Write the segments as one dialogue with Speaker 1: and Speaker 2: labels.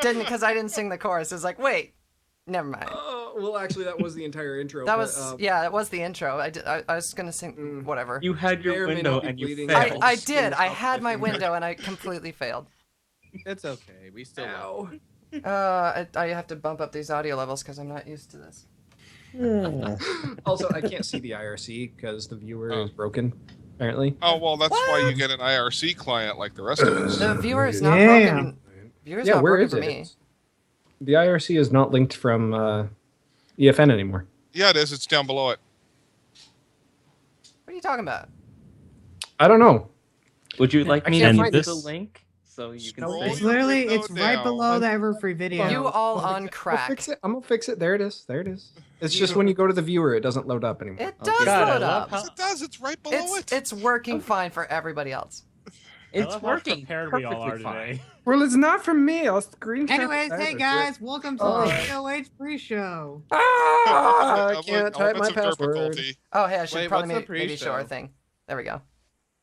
Speaker 1: Didn't, because I didn't sing the chorus. It was like, wait, never mind.
Speaker 2: Well, actually, that was the entire intro.
Speaker 1: That was, yeah, it was the intro. I was going to sing, whatever.
Speaker 3: You had your window and you failed.
Speaker 1: I did. I had my window and I completely failed.
Speaker 4: It's okay. We still know.
Speaker 1: I have to bump up these audio levels because I'm not used to this.
Speaker 2: Also, I can't see the IRC because the viewer is broken, apparently.
Speaker 5: Oh, well, that's why you get an IRC client like the rest of us.
Speaker 1: The viewer is not broken. Viewer's not
Speaker 2: where
Speaker 1: broken
Speaker 2: is
Speaker 1: for
Speaker 2: it?
Speaker 1: me.
Speaker 2: The IRC is not linked from EFN anymore.
Speaker 5: Yeah, it is. It's down below it.
Speaker 1: What are you talking about?
Speaker 2: I don't know.
Speaker 3: Would you like me to
Speaker 2: can't
Speaker 3: use
Speaker 2: find
Speaker 3: the
Speaker 2: this.
Speaker 3: link so you can
Speaker 5: Scroll
Speaker 3: say?
Speaker 6: It's literally,
Speaker 5: window
Speaker 6: it's right
Speaker 5: down.
Speaker 6: below the Everfree video.
Speaker 1: You all on
Speaker 2: I'll
Speaker 1: crack.
Speaker 2: fix it. I'm gonna fix it. There it is. There it is. It's just when you go to the viewer, it doesn't load up anymore.
Speaker 1: It does
Speaker 3: God, I
Speaker 1: load
Speaker 3: love
Speaker 1: up.
Speaker 3: how-
Speaker 5: Yes, it does. It's right below it.
Speaker 1: It's working fine for everybody else.
Speaker 3: It's working
Speaker 7: prepared we all are
Speaker 3: perfectly fine.
Speaker 7: today.
Speaker 2: Well, it's not from me. I'll screenshot.
Speaker 6: Anyways, hey guys, welcome to the KOH pre-show.
Speaker 2: I
Speaker 5: Like
Speaker 2: can't type my
Speaker 5: elements of
Speaker 2: password.
Speaker 5: difficulty.
Speaker 1: Oh, hey, I should
Speaker 4: Wait,
Speaker 1: probably
Speaker 4: what's the
Speaker 1: maybe show our
Speaker 4: pre-show?
Speaker 1: thing. There we go.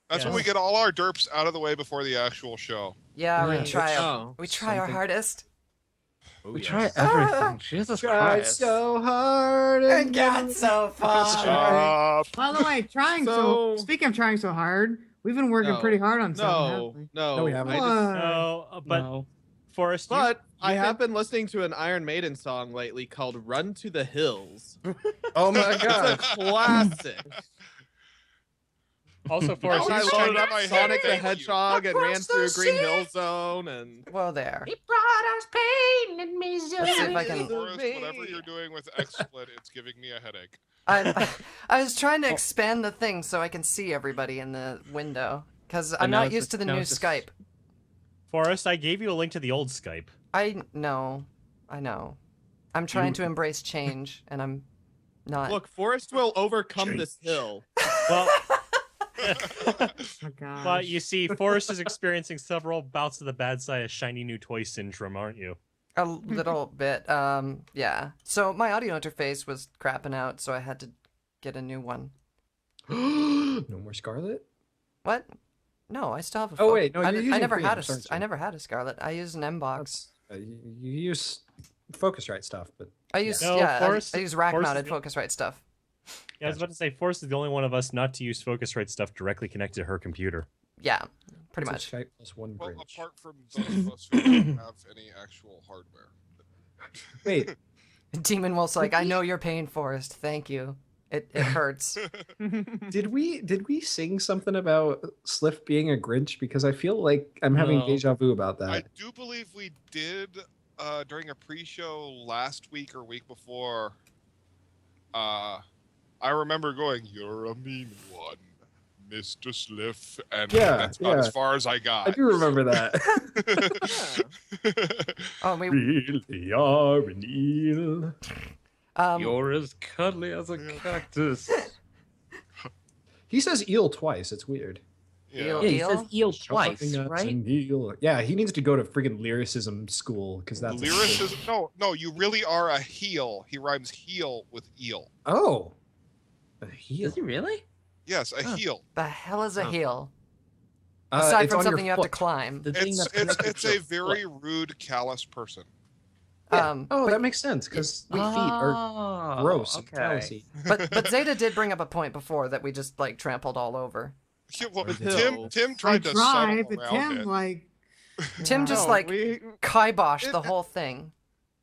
Speaker 5: That's when
Speaker 7: Yeah.
Speaker 5: we get all our derps out of the way before the actual show.
Speaker 1: Yeah, we
Speaker 2: Yeah,
Speaker 1: try.
Speaker 4: Oh,
Speaker 1: We try our
Speaker 2: something.
Speaker 1: hardest.
Speaker 4: Oh,
Speaker 3: We
Speaker 4: yes.
Speaker 3: try everything. Jesus
Speaker 2: Tried
Speaker 3: Christ.
Speaker 2: so hard
Speaker 1: And got so far.
Speaker 5: Stop.
Speaker 6: By the way, speaking of trying so hard, we've been working
Speaker 4: No.
Speaker 6: pretty hard on something.
Speaker 4: No,
Speaker 6: haven't we?
Speaker 4: no,
Speaker 2: No, we haven't.
Speaker 4: I just,
Speaker 7: No, but
Speaker 3: No.
Speaker 7: Forrest,
Speaker 4: but I
Speaker 7: you've
Speaker 4: have been listening to an Iron Maiden song lately called "Run to the Hills."
Speaker 2: Oh my
Speaker 4: It's a
Speaker 2: god.
Speaker 4: classic.
Speaker 7: also
Speaker 4: I
Speaker 7: Forrest.
Speaker 5: Oh,
Speaker 7: you
Speaker 5: you
Speaker 4: loaded
Speaker 5: in
Speaker 4: up
Speaker 5: my head,
Speaker 4: Sonic the
Speaker 5: thank you.
Speaker 4: Hedgehog and ran
Speaker 1: Across
Speaker 4: through
Speaker 1: the
Speaker 4: Green
Speaker 1: sea.
Speaker 4: Hill Zone and
Speaker 1: Well, there.
Speaker 8: He brought us pain and misery.
Speaker 1: Let's see if I can.
Speaker 5: Forrest, whatever you're doing with XSplit, it's giving me a headache.
Speaker 1: I was trying to expand the thing so I can see everybody in the window because I'm
Speaker 3: now
Speaker 1: not
Speaker 3: it's
Speaker 1: used to the
Speaker 3: now
Speaker 1: new
Speaker 3: it's just-
Speaker 1: Skype.
Speaker 7: Forrest, I gave you a link to the old Skype.
Speaker 1: I know. I'm trying to embrace change, and I'm not.
Speaker 4: look, Forrest will overcome this hill.
Speaker 7: Well,
Speaker 6: Oh, gosh.
Speaker 7: well, you see, Forrest is experiencing several bouts of the bad side of shiny new toy syndrome, aren't you?
Speaker 1: A little bit. Yeah. So my audio interface was crapping out, so I had to get a new one.
Speaker 2: No more Scarlet?
Speaker 1: What? No, I still have a.
Speaker 2: Oh, wait, no,
Speaker 1: I,
Speaker 2: you're
Speaker 1: I
Speaker 2: using
Speaker 1: never
Speaker 2: Free.
Speaker 1: had
Speaker 2: I'm sorry,
Speaker 1: I
Speaker 2: sorry.
Speaker 1: never had a Scarlet. I use an M-Box.
Speaker 2: You use Focusrite stuff, but
Speaker 1: I use
Speaker 7: No,
Speaker 1: yeah.
Speaker 7: Forrest-
Speaker 1: I use rack-mounted
Speaker 7: Forrest-
Speaker 1: Focusrite stuff.
Speaker 7: Yeah, I was about to say, Forrest is the only one of us not to use Focusrite stuff directly connected to her computer.
Speaker 1: Yeah, pretty
Speaker 2: it's a
Speaker 1: much.
Speaker 2: Skype plus one
Speaker 5: Well,
Speaker 2: bridge.
Speaker 5: apart from those of us who don't have any actual hardware.
Speaker 2: Wait,
Speaker 1: Demon Wolf's like, I know your pain, Forrest. Thank you. It hurts.
Speaker 2: did we sing something about Sliff being a Grinch? Because I feel like I'm having
Speaker 3: No.
Speaker 2: deja vu about that.
Speaker 5: I do believe we did during a pre-show last week or week before. I remember going, "You're a mean one, Mr. Sliff," and
Speaker 2: Yeah,
Speaker 5: that's about
Speaker 2: yeah.
Speaker 5: as far as I got.
Speaker 2: I do remember that.
Speaker 1: Oh, we.
Speaker 2: Really are an eel.
Speaker 3: You're as cuddly as a cactus.
Speaker 2: He says eel twice. It's weird.
Speaker 5: Yeah.
Speaker 3: Yeah, he says eel twice,
Speaker 2: Something that's
Speaker 3: right?
Speaker 2: an eel. Yeah, he needs to go to friggin' lyricism school because that's
Speaker 5: Lyricism? No, you really are a heel. He rhymes heel with eel.
Speaker 2: Oh, a heel.
Speaker 3: Is he really?
Speaker 5: Yes, a heel.
Speaker 1: The hell is a
Speaker 3: Oh.
Speaker 1: heel? Aside
Speaker 2: it's
Speaker 1: from
Speaker 2: on your
Speaker 1: something you have to
Speaker 2: foot.
Speaker 1: climb.
Speaker 3: The thing
Speaker 5: It's
Speaker 3: that's connected
Speaker 5: it's
Speaker 3: to
Speaker 5: a
Speaker 3: your
Speaker 5: very
Speaker 3: foot.
Speaker 5: rude, callous person.
Speaker 2: Yeah. Oh,
Speaker 1: But-
Speaker 2: that makes sense because feet are
Speaker 3: Oh,
Speaker 2: gross and
Speaker 3: okay.
Speaker 2: callousy.
Speaker 1: But Zeta did bring up a point before that we just like trampled all over.
Speaker 5: Yeah, well,
Speaker 4: With
Speaker 5: Tim
Speaker 4: hills.
Speaker 5: Tim
Speaker 6: I
Speaker 5: tried to
Speaker 6: tried,
Speaker 5: settle
Speaker 6: but
Speaker 5: around
Speaker 6: Tim,
Speaker 5: it.
Speaker 6: like...
Speaker 1: Tim just
Speaker 4: No,
Speaker 1: like
Speaker 4: we,
Speaker 1: kiboshed the whole thing.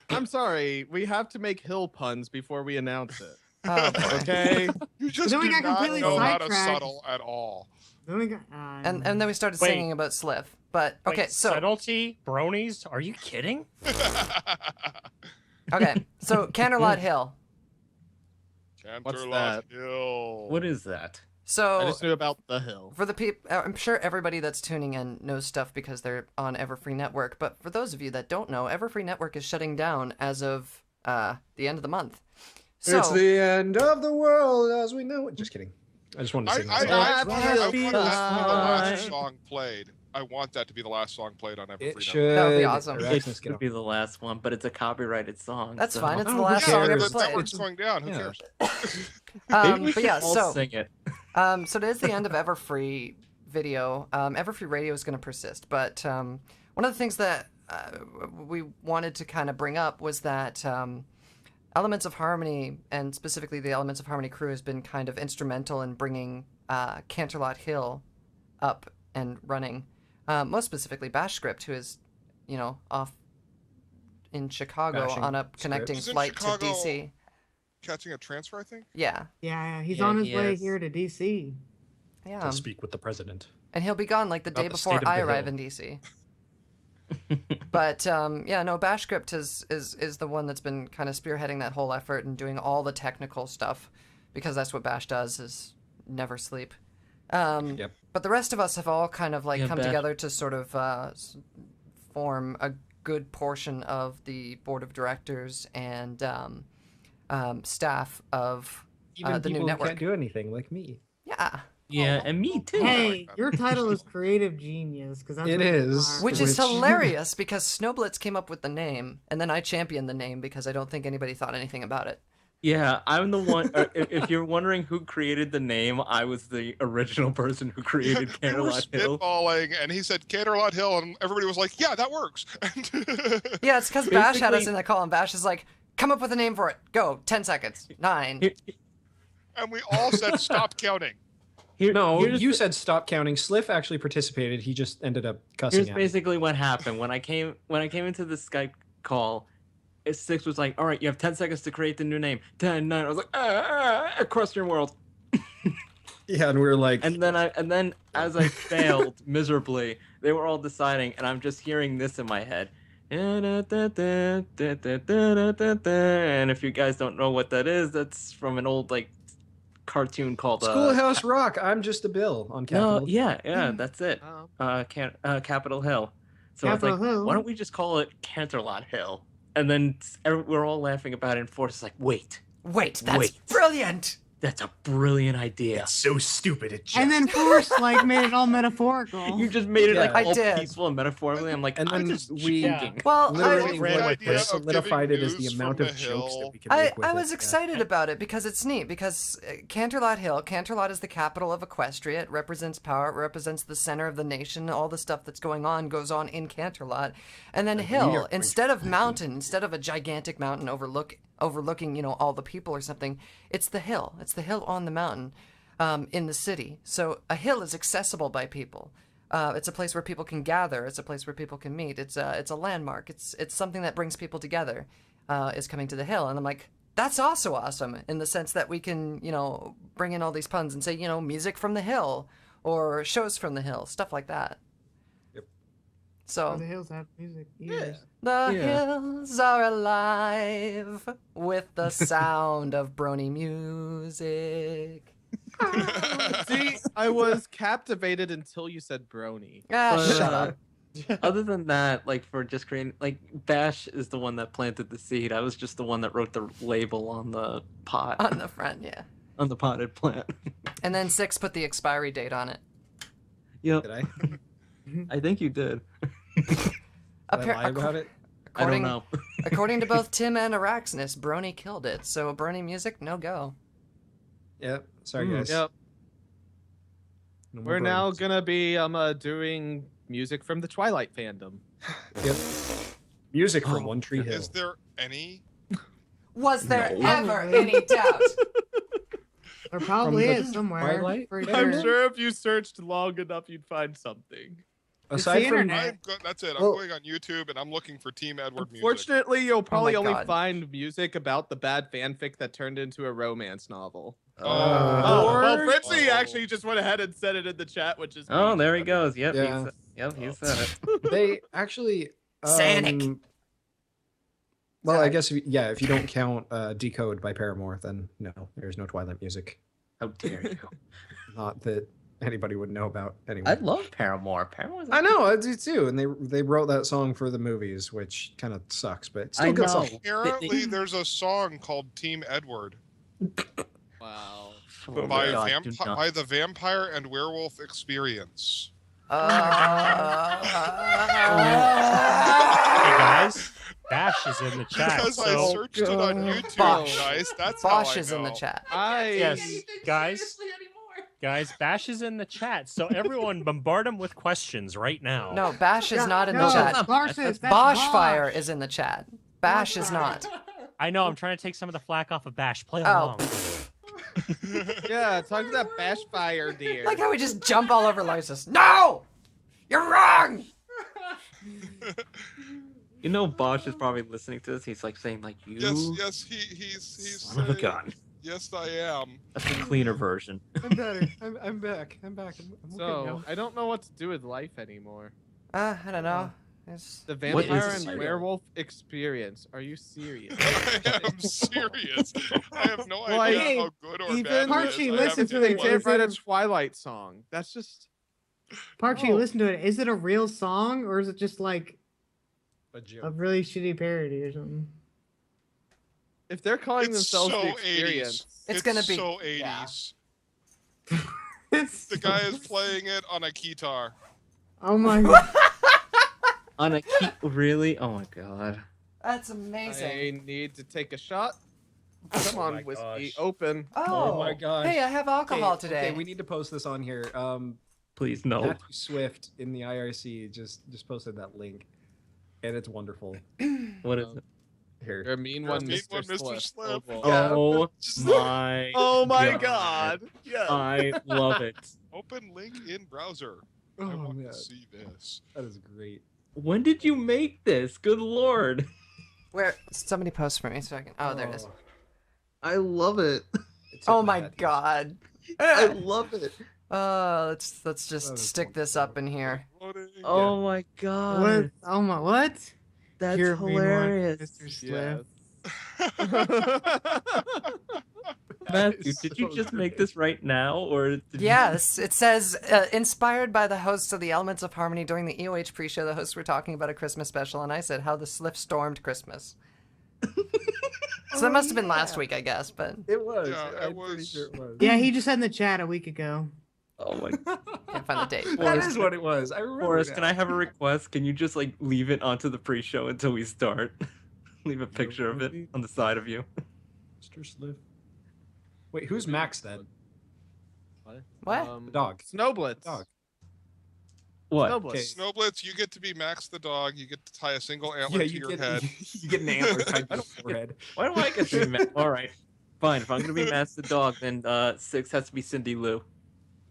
Speaker 4: I'm sorry. We have to make hill puns before we announce it.
Speaker 1: Oh, boy.
Speaker 4: Okay.
Speaker 5: You just
Speaker 6: Then we
Speaker 5: do
Speaker 6: got
Speaker 5: not
Speaker 6: completely
Speaker 5: know how to
Speaker 6: sidetracked.
Speaker 5: settle at all.
Speaker 6: Then we got,
Speaker 1: and then we started
Speaker 7: Wait.
Speaker 1: singing about Sliff. But okay,
Speaker 7: Wait,
Speaker 1: so
Speaker 7: subtlety, bronies? Are you kidding?
Speaker 1: okay, so Canterlot Hill.
Speaker 4: What's
Speaker 5: Canterlot
Speaker 4: that?
Speaker 5: Hill.
Speaker 3: What is that?
Speaker 4: I
Speaker 1: So
Speaker 4: just knew about the hill.
Speaker 1: for the people, I'm sure everybody that's tuning in knows stuff because they're on Everfree Network. But for those of you that don't know, Everfree Network is shutting down as of the end of the month. So
Speaker 2: It's the end of the world as we know it. Just kidding. I just wanted to
Speaker 5: I,
Speaker 2: sing
Speaker 5: I,
Speaker 2: that.
Speaker 5: I,
Speaker 4: Happy
Speaker 5: I want that to be the last
Speaker 3: time.
Speaker 5: song played. I want that to be the last song played on Everfree
Speaker 2: It
Speaker 5: Network.
Speaker 2: should.
Speaker 1: That would be awesome.
Speaker 2: Or
Speaker 3: It
Speaker 2: Maximus, get
Speaker 3: should
Speaker 2: off.
Speaker 3: be the last one, but it's a copyrighted song.
Speaker 1: That's
Speaker 3: so-
Speaker 1: fine. It's the
Speaker 2: Oh,
Speaker 1: last
Speaker 2: who
Speaker 1: song ever
Speaker 2: cares?
Speaker 5: The network's
Speaker 1: played.
Speaker 5: going down. Who
Speaker 2: Yeah.
Speaker 5: cares?
Speaker 3: Maybe we
Speaker 1: But
Speaker 3: should
Speaker 1: yeah,
Speaker 3: all
Speaker 1: so
Speaker 3: sing it.
Speaker 1: so it is the end of Everfree video. Everfree radio is going to persist, but one of the things that we wanted to kind of bring up was that Elements of Harmony, and specifically the Elements of Harmony crew, has been kind of instrumental in bringing Canterlot Hill up and running. Most specifically, Bash Script, who is, off in Chicago
Speaker 2: Bashing
Speaker 1: on a connecting
Speaker 5: He's in
Speaker 1: flight to
Speaker 5: Chicago.
Speaker 1: DC.
Speaker 5: Catching a transfer, I think.
Speaker 1: Yeah,
Speaker 6: Yeah, he's
Speaker 7: Yeah,
Speaker 6: on his
Speaker 7: he
Speaker 6: way
Speaker 7: is.
Speaker 6: here to DC.
Speaker 1: yeah.
Speaker 2: To speak with the president.
Speaker 1: And he'll be gone like the
Speaker 2: About
Speaker 1: day
Speaker 2: the
Speaker 1: before
Speaker 2: state of
Speaker 1: I
Speaker 2: the
Speaker 1: arrive
Speaker 2: hill.
Speaker 1: in DC. But Bash Script is the one that's been kind of spearheading that whole effort and doing all the technical stuff, because that's what Bash does, is never sleep.
Speaker 2: Yep.
Speaker 1: But the rest of us have all kind of
Speaker 7: Yeah,
Speaker 1: come
Speaker 7: Bash.
Speaker 1: together to sort of form a good portion of the board of directors and staff of
Speaker 2: Even
Speaker 1: the new
Speaker 2: people who
Speaker 1: network.
Speaker 2: can't do anything like me.
Speaker 1: Yeah,
Speaker 7: Yeah, and me too.
Speaker 6: Hey, your title is creative genius, because that's
Speaker 2: It
Speaker 6: what you
Speaker 2: is.
Speaker 6: are.
Speaker 1: which is
Speaker 2: Which-
Speaker 1: hilarious because Snowblitz came up with the name, and then I championed the name because I don't think anybody thought anything about it.
Speaker 7: Yeah, I'm the one. If you're wondering who created the name, I was the original person who created
Speaker 5: We were
Speaker 7: Canterlot Hill.
Speaker 5: spitballing, and he said Canterlot Hill, and everybody was like, "Yeah, that works."
Speaker 1: Yeah, it's because Bash had us
Speaker 7: Basically-
Speaker 1: in that call, and Bash is like, come up with a name for it. Go, 10 seconds. 9.
Speaker 5: And we all said, "Stop counting."
Speaker 2: No,
Speaker 7: here's
Speaker 2: you
Speaker 7: the-
Speaker 2: said stop counting. Sliff actually participated. He just ended up cussing
Speaker 7: Here's
Speaker 2: at me.
Speaker 7: basically what happened when I came into the Skype call. Six was like, "All right, you have 10 seconds to create the new name." 10, 9. I was like, across your world.
Speaker 2: Yeah, and we were like,
Speaker 7: And then as I failed miserably, they were all deciding, and I'm just hearing this in my head. And if you guys don't know what that is, that's from an old cartoon called
Speaker 2: Schoolhouse Rock. I'm just a bill on
Speaker 7: No,
Speaker 2: Capitol.
Speaker 7: yeah, that's it.
Speaker 4: Oh.
Speaker 7: Capitol Hill. So I was
Speaker 6: Capitol
Speaker 7: like,
Speaker 6: Hill.
Speaker 7: why don't we just call it Canterlot Hill? And then we're all laughing about it, and Force is like, wait,
Speaker 1: Wait, that's
Speaker 7: Wait.
Speaker 1: brilliant.
Speaker 7: that's a brilliant idea.
Speaker 2: so stupid. It just.
Speaker 6: And then Force made it all metaphorical.
Speaker 7: You just made it
Speaker 2: Yeah.
Speaker 1: I
Speaker 7: all
Speaker 1: did.
Speaker 7: peaceful and metaphorically. I'm like,
Speaker 2: And
Speaker 7: I'm
Speaker 2: then
Speaker 7: just
Speaker 2: we-
Speaker 7: joking.
Speaker 1: Well,
Speaker 2: Literally,
Speaker 5: I-
Speaker 2: what
Speaker 5: idea of
Speaker 2: solidified it
Speaker 5: giving
Speaker 2: is the
Speaker 5: news
Speaker 2: amount
Speaker 5: from
Speaker 2: of
Speaker 5: the
Speaker 2: jokes that
Speaker 5: hill.
Speaker 2: we can make with
Speaker 1: I
Speaker 2: it.
Speaker 1: was
Speaker 2: Yeah.
Speaker 1: excited about it because it's neat, because Canterlot Hill, Canterlot is the capital of Equestria. It represents power, it represents the center of the nation. All the stuff that's going on goes on in Canterlot. And then
Speaker 2: New
Speaker 1: hill,
Speaker 2: York,
Speaker 1: instead of mountain, instead of a gigantic mountain overlooking, all the people or something, it's the hill. It's the hill on the mountain in the city. So a hill is accessible by people. It's a place where people can gather. It's a place where people can meet. It's a landmark. It's something that brings people together. Is coming to the hill, and I'm like, that's also awesome in the sense that we can, bring in all these puns and say, music from the hill or shows from the hill, stuff like that.
Speaker 2: Yep.
Speaker 6: Oh,
Speaker 1: So
Speaker 6: the hills have music. Ears.
Speaker 1: the
Speaker 7: Yeah.
Speaker 1: hills are alive with the sound of Brony music.
Speaker 4: See, I was captivated until you said Brony.
Speaker 1: Ah,
Speaker 7: But,
Speaker 1: shut up.
Speaker 7: Other than that, for just creating, Bash is the one that planted the seed. I was just the one that wrote the label on the pot,
Speaker 1: On the front, yeah.
Speaker 7: on the potted plant.
Speaker 1: And then 6 put the expiry date on it.
Speaker 7: Yep,
Speaker 2: Did I?
Speaker 7: I think you did.
Speaker 2: Did I
Speaker 1: Appar-
Speaker 2: lie about it?
Speaker 7: I don't
Speaker 1: according,
Speaker 7: know.
Speaker 1: according to both Tim and Araxnus, Brony killed it. So Brony music, no go.
Speaker 2: Yeah. Sorry,
Speaker 7: Mm.
Speaker 2: guys.
Speaker 4: Yep.
Speaker 2: No more
Speaker 4: We're now
Speaker 2: Bronies.
Speaker 4: gonna be doing music from the Twilight fandom.
Speaker 2: Yep. Music from
Speaker 7: Oh,
Speaker 2: One Tree Hill.
Speaker 5: Is there any?
Speaker 1: Was there
Speaker 7: No.
Speaker 1: ever any doubt?
Speaker 6: There probably
Speaker 2: the
Speaker 6: is somewhere.
Speaker 2: Twilight?
Speaker 6: for
Speaker 4: I'm
Speaker 6: sure.
Speaker 4: sure if you searched long enough, you'd find something.
Speaker 6: It's
Speaker 2: Aside
Speaker 6: the
Speaker 2: from
Speaker 6: internet.
Speaker 5: That's it. I'm
Speaker 2: Well-
Speaker 5: going on YouTube and I'm looking for Team Edward music.
Speaker 4: Unfortunately, you'll probably only
Speaker 1: God.
Speaker 4: find music about the bad fanfic that turned into a romance novel.
Speaker 5: Oh.
Speaker 4: Well,
Speaker 2: Or-
Speaker 4: Fritzy
Speaker 5: Oh.
Speaker 4: actually just went ahead and said it in the chat, which is
Speaker 7: Oh,
Speaker 4: neat.
Speaker 7: there he goes. Yep,
Speaker 2: Yeah.
Speaker 7: he said it.
Speaker 2: they actually
Speaker 1: Sanic.
Speaker 2: Well, I guess if you don't count Decode by Paramore, then no, there's no Twilight music.
Speaker 7: How dare you?
Speaker 2: Not that anybody would know about anyway.
Speaker 7: I love Paramore. Paramore's
Speaker 2: I know, I do too, and they wrote that song for the movies, which kind of sucks, but it's
Speaker 7: I
Speaker 2: still good
Speaker 7: know.
Speaker 2: song.
Speaker 5: Apparently, there's a song called Team Edward
Speaker 4: Wow.
Speaker 7: Oh
Speaker 5: by,
Speaker 7: my God, do not.
Speaker 5: by the Vampire and Werewolf Experience.
Speaker 7: Oh. Hey,
Speaker 3: guys, Bash is in the chat.
Speaker 5: Because I
Speaker 3: So,
Speaker 5: searched it on YouTube,
Speaker 1: Bosh.
Speaker 5: guys. That's
Speaker 1: Bosh
Speaker 5: how I
Speaker 1: is in the
Speaker 5: know.
Speaker 1: chat.
Speaker 4: I
Speaker 3: yes, guys,
Speaker 9: Guys, Bash is in the chat, so everyone bombard him with questions right now.
Speaker 1: No, Bash is not in the
Speaker 6: No,
Speaker 1: chat.
Speaker 6: Bosh is, that's
Speaker 1: Bosh Fire is in the chat. Bash is not.
Speaker 9: I know, I'm trying to take some of the flack off of Bash. Play
Speaker 1: Oh.
Speaker 9: along.
Speaker 4: Yeah, talk to that bash fire deer.
Speaker 1: Like how we just jump all over Lysis. No! You're wrong!
Speaker 7: You know, Bosch is probably listening to this. He's like saying, like, you.
Speaker 5: Yes, he's
Speaker 7: Son of a
Speaker 5: saying,
Speaker 7: gun.
Speaker 5: yes, I am.
Speaker 7: That's the cleaner version.
Speaker 2: I'm better. I'm back. I'm back. I'm
Speaker 4: So,
Speaker 2: okay now.
Speaker 4: I don't know what to do with life anymore.
Speaker 1: I don't know. It's...
Speaker 4: The
Speaker 7: What
Speaker 4: vampire
Speaker 7: is
Speaker 4: and
Speaker 7: it?
Speaker 4: werewolf experience. Are you serious?
Speaker 5: I am serious. I have no
Speaker 4: Like,
Speaker 5: idea how good or
Speaker 4: even
Speaker 5: bad
Speaker 6: Parchy,
Speaker 5: it is. I
Speaker 6: listen
Speaker 5: haven't
Speaker 6: to
Speaker 5: seen
Speaker 6: it.
Speaker 5: one.
Speaker 4: Can't write a
Speaker 6: Is it a-
Speaker 4: Twilight song. That's just.
Speaker 6: Parchy,
Speaker 4: Oh.
Speaker 6: listen to it. Is it a real song or is it just like
Speaker 2: A joke.
Speaker 6: a really shitty parody or something?
Speaker 4: If they're calling
Speaker 5: It's
Speaker 4: themselves
Speaker 5: so
Speaker 4: the experience.
Speaker 5: 80s.
Speaker 1: It's gonna be-
Speaker 5: so
Speaker 1: yeah.
Speaker 5: 80s.
Speaker 6: It's
Speaker 5: The guy is playing it on a guitar.
Speaker 6: Oh my god.
Speaker 7: On a key. Really? Oh my god.
Speaker 1: That's amazing.
Speaker 4: I need to take a shot. Come on,
Speaker 9: my
Speaker 4: whiskey,
Speaker 9: gosh.
Speaker 4: open.
Speaker 1: Oh,
Speaker 2: my gosh.
Speaker 1: Hey, I have alcohol
Speaker 2: Okay,
Speaker 1: today.
Speaker 2: Okay, we need to post this on here.
Speaker 7: Please, no.
Speaker 2: Matthew Swift in the IRC just posted that link, and it's wonderful.
Speaker 7: What is it?
Speaker 2: Here.
Speaker 4: You're a mean
Speaker 5: You're a
Speaker 4: one,
Speaker 5: mean
Speaker 4: Mr.
Speaker 5: one, Mr.
Speaker 4: Sliff.
Speaker 5: Sliff.
Speaker 4: boy.
Speaker 2: Yeah.
Speaker 7: Oh
Speaker 5: Just-
Speaker 7: my.
Speaker 4: Oh my
Speaker 7: God.
Speaker 4: god. Yeah.
Speaker 7: I love it.
Speaker 5: Open link in browser. I
Speaker 2: Oh,
Speaker 5: want
Speaker 2: man.
Speaker 5: to see this.
Speaker 2: That is great.
Speaker 7: When did you make this? Good lord.
Speaker 1: Where? Somebody post for me so I can. Oh, there it is.
Speaker 10: I love it.
Speaker 2: It took
Speaker 1: Oh
Speaker 2: me
Speaker 1: my
Speaker 2: that.
Speaker 1: god.
Speaker 10: I love it.
Speaker 1: Let's just
Speaker 2: That was
Speaker 1: stick this up in here.
Speaker 5: Loading.
Speaker 7: Oh my god.
Speaker 6: What? Oh my what?
Speaker 7: That's
Speaker 6: You're a mean one,
Speaker 7: hilarious.
Speaker 6: Mr. Sliff.
Speaker 7: Matthew, did you just make this right now, or did
Speaker 1: Yes, it says inspired by the hosts of the Elements of Harmony during the EOH pre-show. The hosts were talking about a Christmas special, and I said how the Sliff stormed Christmas. So that must have been last week, I guess. But
Speaker 2: It was.
Speaker 5: Yeah, it
Speaker 2: I'm pretty
Speaker 5: was.
Speaker 2: sure it was.
Speaker 6: Yeah, he just said in the chat a week ago.
Speaker 7: Oh my god.
Speaker 1: can't find the date.
Speaker 2: That
Speaker 7: Forrest,
Speaker 2: is what it was. I remember.
Speaker 7: Forrest,
Speaker 2: now.
Speaker 7: can I have a request? Can you just like leave it onto the pre-show until we start? Leave a picture of it on the side of you.
Speaker 2: Mr. Sliff. Wait, who's Max then?
Speaker 1: What?
Speaker 2: The dog.
Speaker 4: Snowblitz.
Speaker 2: Dog.
Speaker 7: What?
Speaker 4: Snowblitz.
Speaker 2: Okay.
Speaker 5: Snowblitz, you get to be Max the dog. You get to tie a single antler
Speaker 2: Yeah,
Speaker 5: to
Speaker 2: you
Speaker 5: your
Speaker 2: get
Speaker 5: head.
Speaker 2: you get an antler tied to your forehead.
Speaker 7: Why do I get to be All right. Fine. If I'm gonna be Matt's the dog, then 6 has to be Cindy Lou.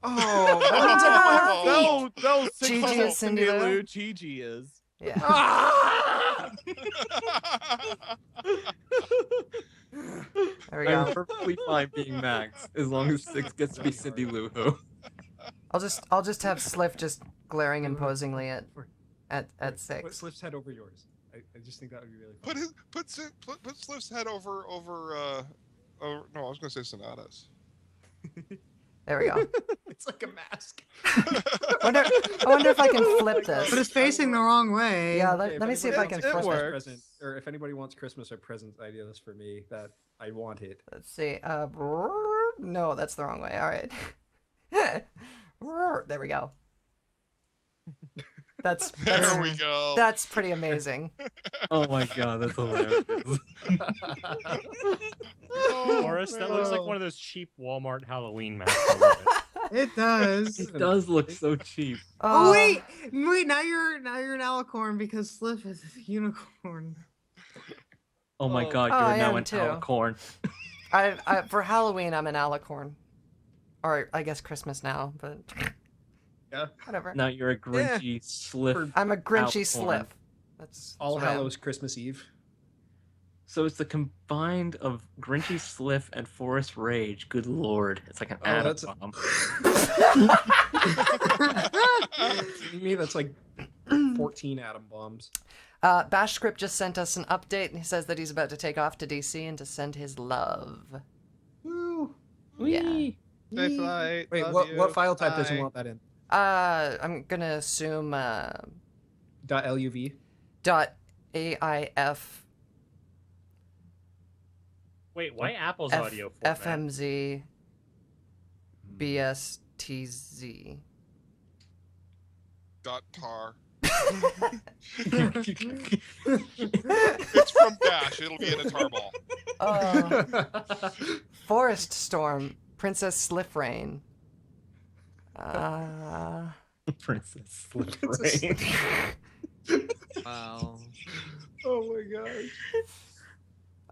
Speaker 2: Oh, that means I don't have feet.
Speaker 4: No,
Speaker 1: Gigi
Speaker 4: Six
Speaker 1: is Cindy Lou?
Speaker 4: Gigi is.
Speaker 1: Yeah. There we
Speaker 7: I'm
Speaker 1: go.
Speaker 7: perfectly fine being Max as long as 6 gets to be Cindy Lou Who.
Speaker 1: I'll just have Sliff just glaring imposingly at
Speaker 2: Put
Speaker 1: 6.
Speaker 2: Sliff's head over yours. I just think that would be really
Speaker 5: put
Speaker 2: fun.
Speaker 5: put Sliff's head over no, I was gonna say Sonata's.
Speaker 1: There we go.
Speaker 2: It's like a mask.
Speaker 1: I wonder if I can flip this.
Speaker 6: But it's facing the wrong way.
Speaker 1: Yeah,
Speaker 2: Okay,
Speaker 1: let me see if I can
Speaker 2: anybody
Speaker 1: flip
Speaker 2: wants a
Speaker 1: it.
Speaker 2: Christmas present, or if anybody wants Christmas or present ideas for me, that I want it.
Speaker 1: Let's see. No, that's the wrong way. All right. There we go. That's
Speaker 5: There we go.
Speaker 1: that's pretty amazing.
Speaker 7: Oh my god, that's hilarious.
Speaker 9: Forrest, that looks like one of those cheap Walmart Halloween masks. I love it.
Speaker 6: It does.
Speaker 7: It does look so cheap.
Speaker 6: Oh wait, now you're an alicorn because Sliff is a unicorn.
Speaker 7: Oh my god,
Speaker 1: Oh,
Speaker 7: you're
Speaker 1: I
Speaker 7: now
Speaker 1: am
Speaker 7: an
Speaker 1: too.
Speaker 7: alicorn.
Speaker 1: I for Halloween I'm an alicorn, or I guess Christmas now, but
Speaker 2: Yeah.
Speaker 1: whatever.
Speaker 7: Now you're a grinchy Sliff.
Speaker 1: I'm a grinchy
Speaker 7: alicorn.
Speaker 1: Sliff. That's
Speaker 2: All
Speaker 1: what I am.
Speaker 2: Hallows Christmas Eve.
Speaker 7: So it's the combined of Grinchy Sliff and Forest Rage. Good lord, it's like an
Speaker 2: Oh,
Speaker 7: atom
Speaker 2: that's-
Speaker 7: bomb.
Speaker 2: To me, that's like 14 atom bombs.
Speaker 1: Bash Script just sent us an update, and he says that he's about to take off to DC and to send his love.
Speaker 2: Woo.
Speaker 1: Yeah.
Speaker 4: Stay flight.
Speaker 2: Wait,
Speaker 4: love you,
Speaker 2: what file type does he
Speaker 4: bye.
Speaker 2: want that in?
Speaker 1: I'm gonna assume
Speaker 2: .luv.
Speaker 1: .aif
Speaker 9: Wait, why Apple's
Speaker 1: F-
Speaker 9: audio format?
Speaker 1: FMZ BSTZ.
Speaker 5: .tar. It's from Dash. It'll be in a tarball.
Speaker 1: Forest Storm, Princess Sliff Rain.
Speaker 7: Princess Slip.
Speaker 4: Wow.
Speaker 2: Oh my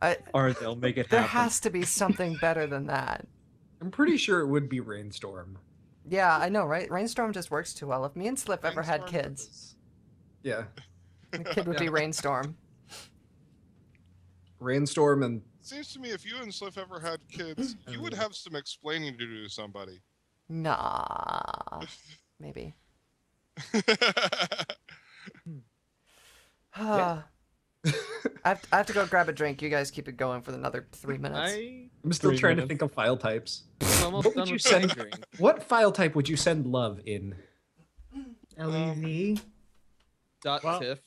Speaker 2: gosh.
Speaker 7: Or they'll make it
Speaker 1: There
Speaker 7: happen.
Speaker 1: has to be something better than that.
Speaker 2: I'm pretty sure it would be Rainstorm.
Speaker 1: Yeah, I know, right? Rainstorm just works too well. If me and Sliff ever had
Speaker 5: Rainstorm
Speaker 1: kids,
Speaker 5: is-
Speaker 2: Yeah.
Speaker 1: the kid would be Rainstorm.
Speaker 2: Rainstorm and
Speaker 5: Seems to me if you and Sliff ever had kids, you would have some explaining to do to somebody.
Speaker 1: Nah. Maybe. I have to go grab a drink. You guys keep it going for another 3 minutes.
Speaker 2: I'm still
Speaker 7: 3
Speaker 2: trying to
Speaker 7: minutes.
Speaker 2: think of file types.
Speaker 4: I'm almost
Speaker 2: What
Speaker 4: done
Speaker 2: would you
Speaker 4: with
Speaker 2: send?
Speaker 4: my drink.
Speaker 2: What file type would you send love in?
Speaker 6: LEV.
Speaker 9: Well-
Speaker 4: .tiff.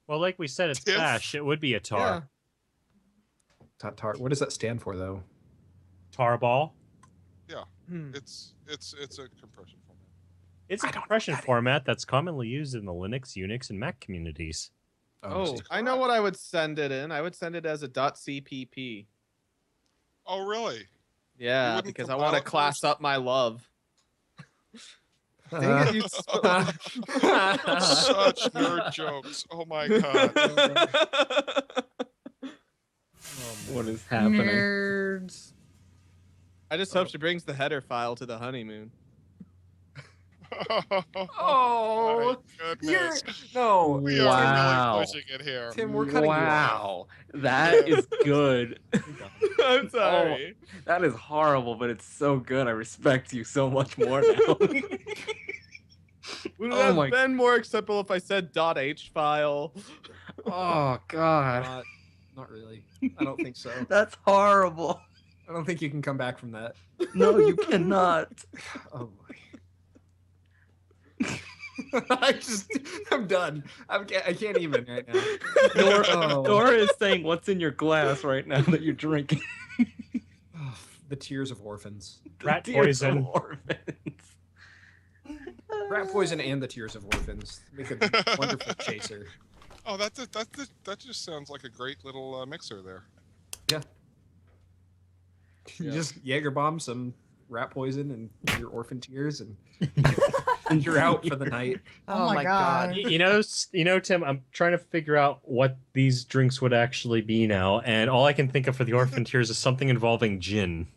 Speaker 9: Well, like we said, it's
Speaker 5: Tiff?
Speaker 9: Bash. It would be a tar.
Speaker 2: Tar. What does that stand for, though?
Speaker 9: Tarball.
Speaker 5: It's a compression format.
Speaker 9: It's a
Speaker 2: I don't know
Speaker 9: compression
Speaker 2: what that
Speaker 9: format that's commonly used in the Linux, Unix, and Mac communities.
Speaker 4: Oh, I know what I would send it in. I would send it as a .cpp.
Speaker 5: Oh, really?
Speaker 4: Yeah,
Speaker 5: wouldn't
Speaker 4: because I
Speaker 5: compile
Speaker 4: want to
Speaker 5: it
Speaker 4: class
Speaker 5: first?
Speaker 4: up my love. Dang it, you
Speaker 5: Such nerd jokes. Oh my god.
Speaker 7: What is happening?
Speaker 6: Nerds.
Speaker 4: I just hope she brings the header file to the honeymoon.
Speaker 5: Oh, my goodness.
Speaker 2: No.
Speaker 5: We
Speaker 7: Wow.
Speaker 5: are really pushing it here.
Speaker 2: Tim, we're cutting you off.
Speaker 7: Wow, that is good.
Speaker 4: I'm sorry.
Speaker 7: That is horrible, but it's so good. I respect you so much more now.
Speaker 4: Would it
Speaker 7: Oh
Speaker 4: have
Speaker 7: my-
Speaker 4: been more acceptable if I said .h file?
Speaker 7: Oh god,
Speaker 2: Not really. I don't think so.
Speaker 7: that's horrible.
Speaker 2: I don't think you can come back from that.
Speaker 7: No, you cannot.
Speaker 2: Oh boy. I'm done. I can't even right now.
Speaker 7: Nora,
Speaker 2: Oh.
Speaker 7: Nora is saying, "What's in your glass right now that you're drinking?"
Speaker 2: The tears of orphans.
Speaker 9: Rat
Speaker 7: Tears of
Speaker 9: poison.
Speaker 7: orphans.
Speaker 2: Rat poison and the tears of orphans make a wonderful chaser.
Speaker 5: Oh, that just sounds like a great little mixer there.
Speaker 2: You just Jaeger bomb some rat poison and your orphan tears, and you're out for the night.
Speaker 1: Oh, my god.
Speaker 9: You know, Tim, I'm trying to figure out what these drinks would actually be now, and all I can think of for the orphan tears is something involving gin.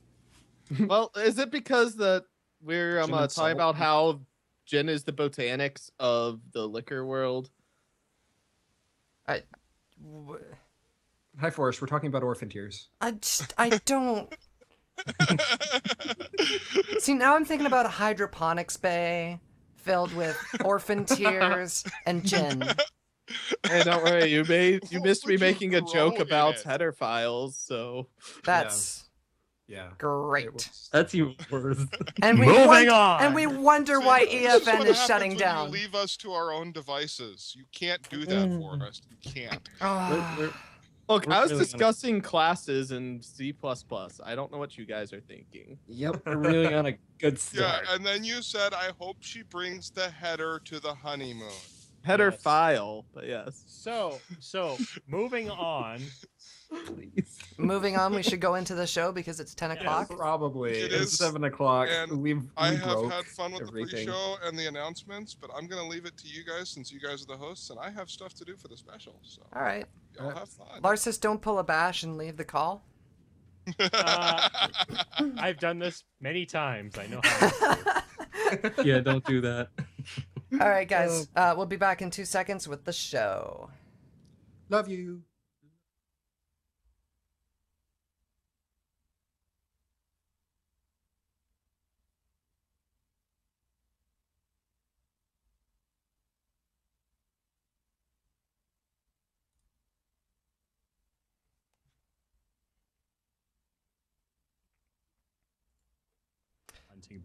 Speaker 4: Well, is it because that we're
Speaker 2: Gin and
Speaker 4: talking
Speaker 2: salt.
Speaker 4: about how gin is the botanics of the liquor world?
Speaker 1: I
Speaker 2: Hi, Forrest. We're talking about orphan tears.
Speaker 1: I don't. See, now I'm thinking about a hydroponics bay filled with orphan tears and gin.
Speaker 4: Hey, don't worry. You missed me
Speaker 5: would you
Speaker 4: making a
Speaker 5: grow
Speaker 4: joke
Speaker 5: in
Speaker 4: about
Speaker 5: it?
Speaker 4: header files, so
Speaker 1: That's
Speaker 2: Yeah.
Speaker 1: great.
Speaker 2: It was-
Speaker 7: That's even worse.
Speaker 1: And we
Speaker 9: Moving on.
Speaker 1: And we wonder
Speaker 5: See,
Speaker 1: why
Speaker 5: this is
Speaker 1: EFN
Speaker 5: what
Speaker 1: is
Speaker 5: happens
Speaker 1: shutting
Speaker 5: when
Speaker 1: down.
Speaker 5: You leave us to our own devices. You can't do that for us. You can't.
Speaker 1: Ah.
Speaker 4: look.
Speaker 7: We're
Speaker 4: I was
Speaker 7: really gonna-
Speaker 4: discussing classes in C++. I don't know what you guys are thinking.
Speaker 7: Yep, we're really on a good
Speaker 5: Yeah,
Speaker 7: start.
Speaker 5: and then you said, I hope she brings the header to the honeymoon.
Speaker 4: Header
Speaker 9: Yes.
Speaker 4: file, but yes.
Speaker 9: So moving on.
Speaker 7: Please.
Speaker 1: Moving on, we should go into the show because it's 10 o'clock.
Speaker 2: Probably.
Speaker 5: It
Speaker 2: It's
Speaker 5: is,
Speaker 2: 7 o'clock.
Speaker 5: and
Speaker 2: We
Speaker 5: I have
Speaker 2: broke
Speaker 5: had fun with
Speaker 2: everything.
Speaker 5: the pre-show and the announcements, but I'm gonna leave it to you guys since you guys are the hosts, and I have stuff to do for the special. So
Speaker 1: All right.
Speaker 5: y'all have fun.
Speaker 1: Larsis, don't pull a bash and leave the call.
Speaker 9: I've done this many times. I know how.
Speaker 7: Yeah, don't do that.
Speaker 1: All right, guys. We'll be back in 2 seconds with the show.
Speaker 2: Love you.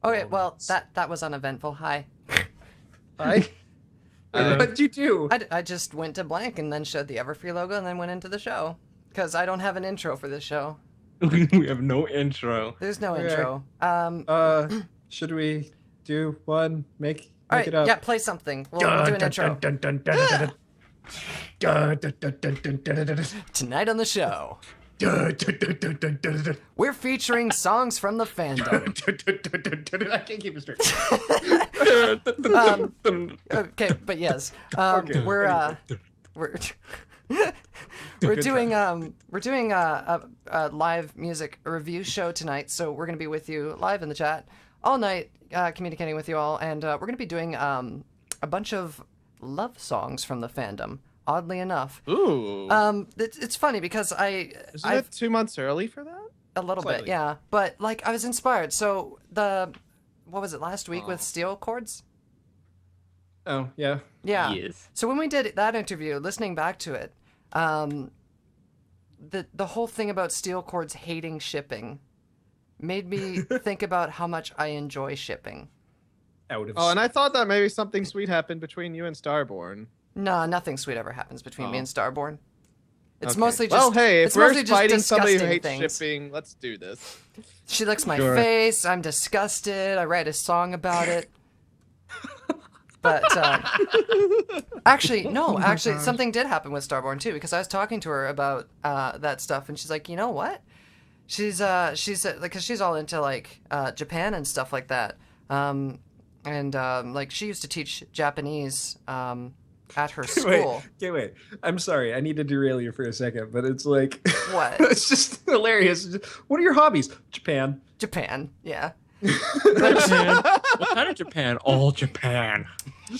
Speaker 1: Okay, well, that was uneventful. Hi.
Speaker 2: Hi. What'd you do?
Speaker 1: I just went to blank and then showed the Everfree logo and then went into the show. Because I don't have an intro for this show.
Speaker 7: We have no intro.
Speaker 1: There's no
Speaker 2: Okay.
Speaker 1: intro.
Speaker 2: Should we do one? Make
Speaker 1: All right,
Speaker 2: it up.
Speaker 1: yeah, play something. We'll do an intro.
Speaker 2: Dun, dun, dun, dun, dun, dun, dun, dun, dun, dun, dun, dun.
Speaker 1: Tonight on the show. We're featuring songs from the fandom.
Speaker 2: I can't keep it straight.
Speaker 1: Okay, but yes,
Speaker 2: Okay.
Speaker 1: we're doing a live music review show tonight, so we're gonna be with you live in the chat all night, communicating with you all, and we're gonna be doing a bunch of love songs from the fandom. Oddly enough,
Speaker 4: Ooh.
Speaker 1: it's funny because
Speaker 4: Isn't it 2 months early for that?
Speaker 1: a little bit,
Speaker 2: Slightly.
Speaker 1: yeah, but like I was inspired. So what was it last week with steel chords?
Speaker 2: Oh, yeah.
Speaker 1: Yeah.
Speaker 7: Yes.
Speaker 1: So when we did that interview, listening back to it, the whole thing about steel chords hating shipping made me think about how much I enjoy shipping.
Speaker 2: Out of
Speaker 4: Oh, and I thought that maybe something sweet happened between you and Starborn.
Speaker 1: No, nothing sweet ever happens between me
Speaker 4: Oh.
Speaker 1: and Starborn. It's
Speaker 4: Okay.
Speaker 1: mostly just
Speaker 4: Well, hey, if
Speaker 1: it's
Speaker 4: we're
Speaker 1: mostly just
Speaker 4: fighting somebody who
Speaker 1: disgusting
Speaker 4: hates
Speaker 1: things.
Speaker 4: shipping, let's do this.
Speaker 1: She licks my
Speaker 9: Sure.
Speaker 1: face. I'm disgusted. I write a song about it. But actually, no. Actually, something did happen with Starborn too, because I was talking to her about that stuff, and she's like, you know what? She's because she's all into like Japan and stuff like that. And like she used to teach Japanese at her school.
Speaker 2: Wait. I'm sorry. I need to derail you for a second, but it's like...
Speaker 1: What?
Speaker 2: It's just hilarious. What are your hobbies? Japan.
Speaker 1: Japan, yeah.
Speaker 7: Japan. What kind of Japan? All Japan.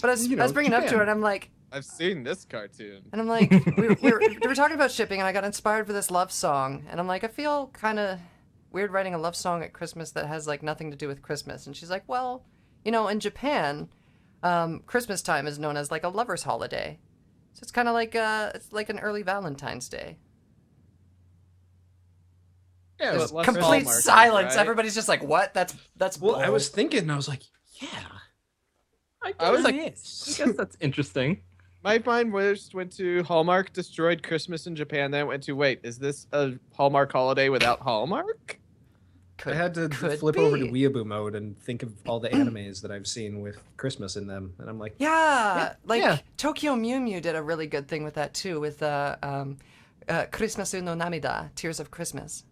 Speaker 1: But I was bringing it up to her, and I'm like,
Speaker 4: I've seen this cartoon.
Speaker 1: and I'm like, we were talking about shipping, and I got inspired for this love song, and I'm like, I feel kind of weird writing a love song at Christmas that has like nothing to do with Christmas. And she's like, well, in Japan, Christmas time is known as like a lover's holiday, so it's kind of like it's like an early Valentine's Day.
Speaker 2: Yeah,
Speaker 1: There's
Speaker 4: less
Speaker 1: complete
Speaker 4: Hallmark,
Speaker 1: silence.
Speaker 4: right?
Speaker 1: Everybody's just like, what? That's
Speaker 2: Well, I
Speaker 1: bull.
Speaker 2: was thinking, and I was like, yeah.
Speaker 4: I was like,
Speaker 7: I guess that's interesting.
Speaker 4: my mind just went to Hallmark destroyed Christmas in Japan. Then it went to, wait, is this a Hallmark holiday without Hallmark?
Speaker 1: Could,
Speaker 2: I had to
Speaker 1: could
Speaker 2: flip
Speaker 1: be.
Speaker 2: over to weeaboo mode and think of all the animes that I've seen with Christmas in them, and I'm like,
Speaker 1: Yeah, like
Speaker 2: yeah.
Speaker 1: Tokyo Mew Mew did a really good thing with that too, with Christmasu no Namida, Tears of Christmas.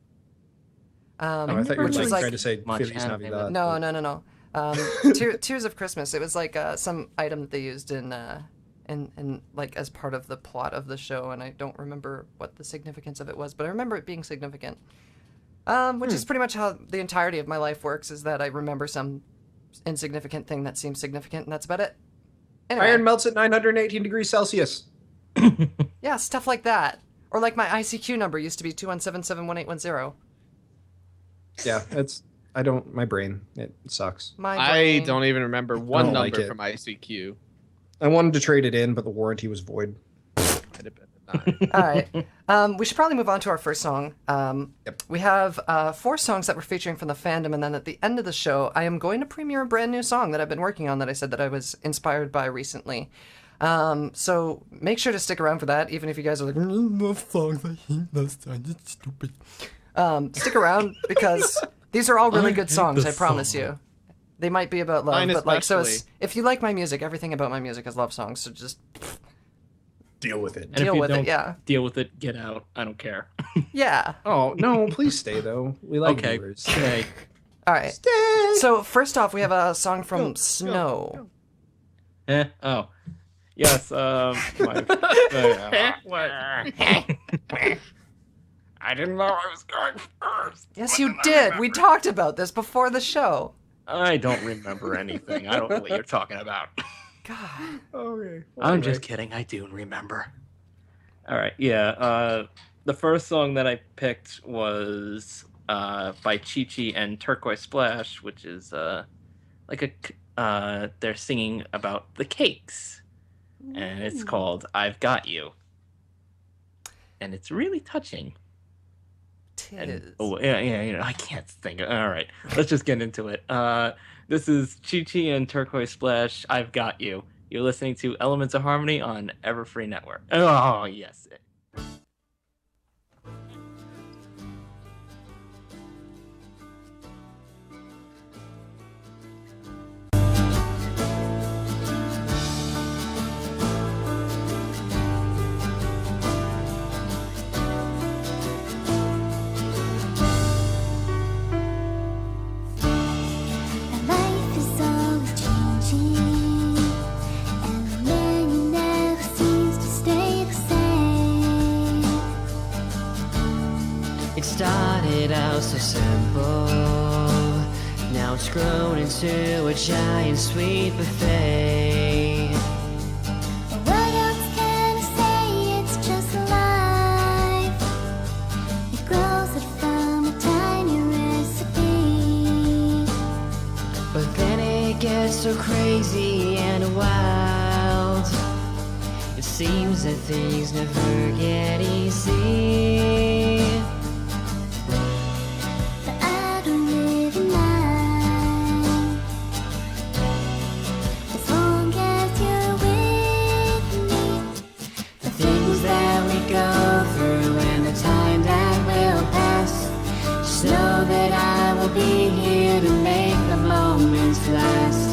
Speaker 2: oh, I thought you were
Speaker 1: which
Speaker 2: like
Speaker 1: was like
Speaker 2: trying to say
Speaker 7: much
Speaker 2: Feliz
Speaker 7: anime,
Speaker 2: Navidad.
Speaker 1: no. Tears of Christmas. It was like some item that they used in like as part of the plot of the show, and I don't remember what the significance of it was, but I remember it being significant. Which is pretty much how the entirety of my life works, is that I remember some insignificant thing that seems significant, and that's about it. Anyway,
Speaker 2: Iron melts at 918 degrees Celsius.
Speaker 1: yeah, stuff like that. Or like my ICQ number used to be 21771810.
Speaker 2: Yeah, my brain, it sucks.
Speaker 1: My
Speaker 4: I
Speaker 1: brain.
Speaker 4: don't even remember one
Speaker 2: don't like
Speaker 4: number
Speaker 2: it.
Speaker 4: from ICQ.
Speaker 2: I wanted to trade it in, but the warranty was void.
Speaker 4: I'd have been denied.
Speaker 1: All right. We should probably move on to our first song.
Speaker 2: Yep.
Speaker 1: We have 4 songs that we're featuring from the fandom, and then at the end of the show, I am going to premiere a brand new song that I've been working on that I said that I was inspired by recently. So make sure to stick around for that, even if you guys are like, love songs, I hate those songs, it's stupid. Stick around, because these are all really good songs, I promise you. They might be about love,
Speaker 4: Mine
Speaker 1: but like, so
Speaker 4: especially.
Speaker 1: if you like my music, everything about my music is love songs, so just
Speaker 2: Deal with it.
Speaker 7: And
Speaker 1: deal
Speaker 7: if you
Speaker 1: with
Speaker 7: don't
Speaker 1: it, yeah.
Speaker 7: deal with it, get out. I don't care.
Speaker 1: Yeah.
Speaker 2: Oh, no, please stay, though. We like
Speaker 7: Okay.
Speaker 2: viewers.
Speaker 7: Okay.
Speaker 1: All right. So first off, we have a song from Snow.
Speaker 7: Oh. Yes. What? I didn't know I was going first.
Speaker 1: Yes, you did. We talked about this before the show.
Speaker 7: I don't remember anything. I don't know what you're talking about.
Speaker 1: God.
Speaker 2: Okay.
Speaker 7: I'm just kidding. I do remember. All right. Yeah. The first song that I picked was by Chi and Turqoise Splash, which is they're singing about the cakes, and it's called "I've Got You," and it's really touching.
Speaker 1: Tis.
Speaker 7: Oh yeah. I can't think. All right, let's just get into it. This is Chi and Turqoise Splash. "I've Got You." You're listening to Elements of Harmony on Everfree Network. Oh yes.
Speaker 11: It started out so simple, now it's grown into a giant sweet buffet.
Speaker 12: What else can I say? It's just life. It grows it from a tiny recipe.
Speaker 11: But then it gets so crazy and wild. It seems that things never get easy.
Speaker 12: But I don't really mind, as long as you're with me.
Speaker 11: The things that we go through and the time that will pass. Just know that I will be here to make the moments last.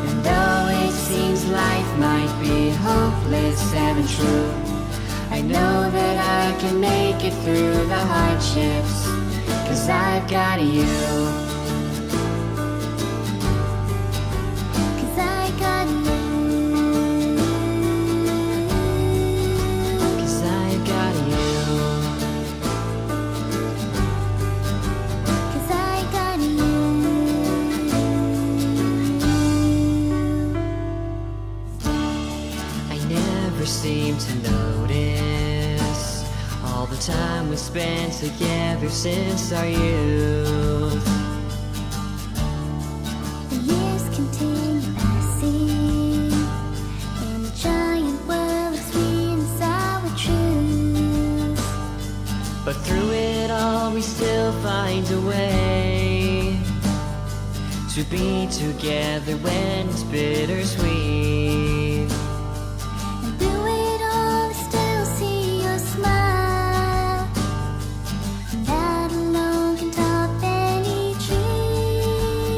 Speaker 11: And though it seems life might be hopeless and true, I know that I can make it through the hardships, 'cause I've got you.
Speaker 12: 'Cause I got you.
Speaker 11: 'Cause I've got you.
Speaker 12: 'Cause I got you.
Speaker 11: I never seem to notice all the time we spent together since our youth.
Speaker 12: The years continue passing in a giant world of sweet and sour truth.
Speaker 11: But through it all we still find a way to be together when it's bittersweet.
Speaker 12: And through it all, I still see your smile. And that alone can top any tree.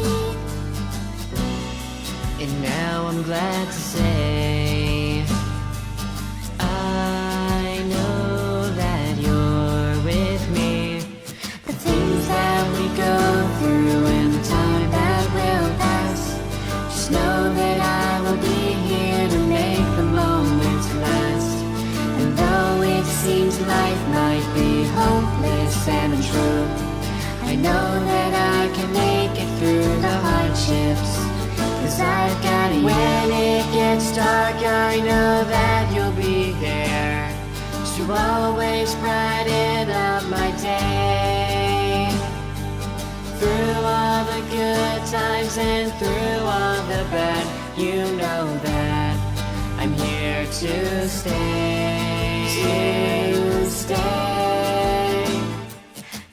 Speaker 11: And now I'm glad to say I know that you're with me. The things that we go through and the time that will pass. Just know that I will be here to make the moments last. And though it seems life might be hopeless and untrue, I know that I can make it through the hardships, 'cause I've got you. When it gets dark, I know that you'll be there to always brighten up my day. Through all the good times and through all the bad, you know that I'm here to stay. To stay.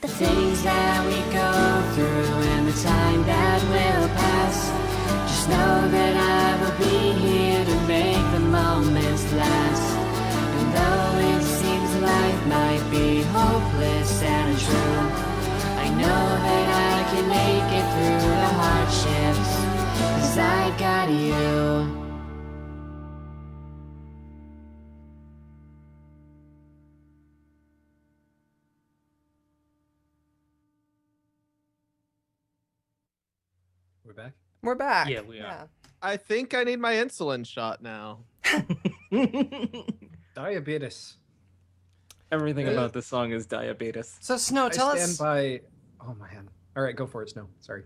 Speaker 11: The things that we go through and the time that will pass. Just know that I will be here to make the moments last. And though it seems life might be hopeless and untrue, I know that I can make it through the hardships, 'cause I got you.
Speaker 2: We're back.
Speaker 1: We're back.
Speaker 7: Yeah, we are.
Speaker 4: I think I need my insulin shot now.
Speaker 2: Diabetes.
Speaker 7: Everything about this song is diabetes.
Speaker 1: So Snow, tell
Speaker 2: I stand
Speaker 1: us.
Speaker 2: by. Oh man. All right, go for it, Snow. Sorry.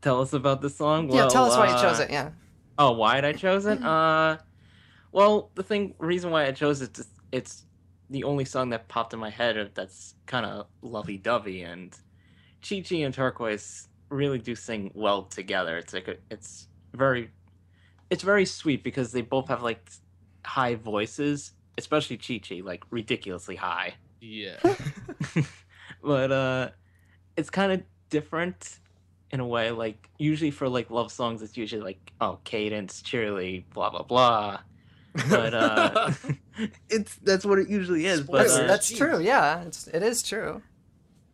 Speaker 7: Tell us about this song.
Speaker 1: Yeah, tell us why you chose it. Yeah.
Speaker 7: Oh, why did I chose it? Well, reason why I chose it, it's the only song that popped in my head that's kind of lovey-dovey, and Chi-Chi and Turqoise really do sing well together. It's like it's very sweet because they both have like high voices, especially Chi-Chi, like ridiculously high.
Speaker 4: Yeah.
Speaker 7: But it's kind of different in a way. Like usually for like love songs, it's usually like, oh, Cadence, Cheerilee, blah blah blah. But
Speaker 10: That's what it usually is. But
Speaker 1: That's true. Yeah, it is true.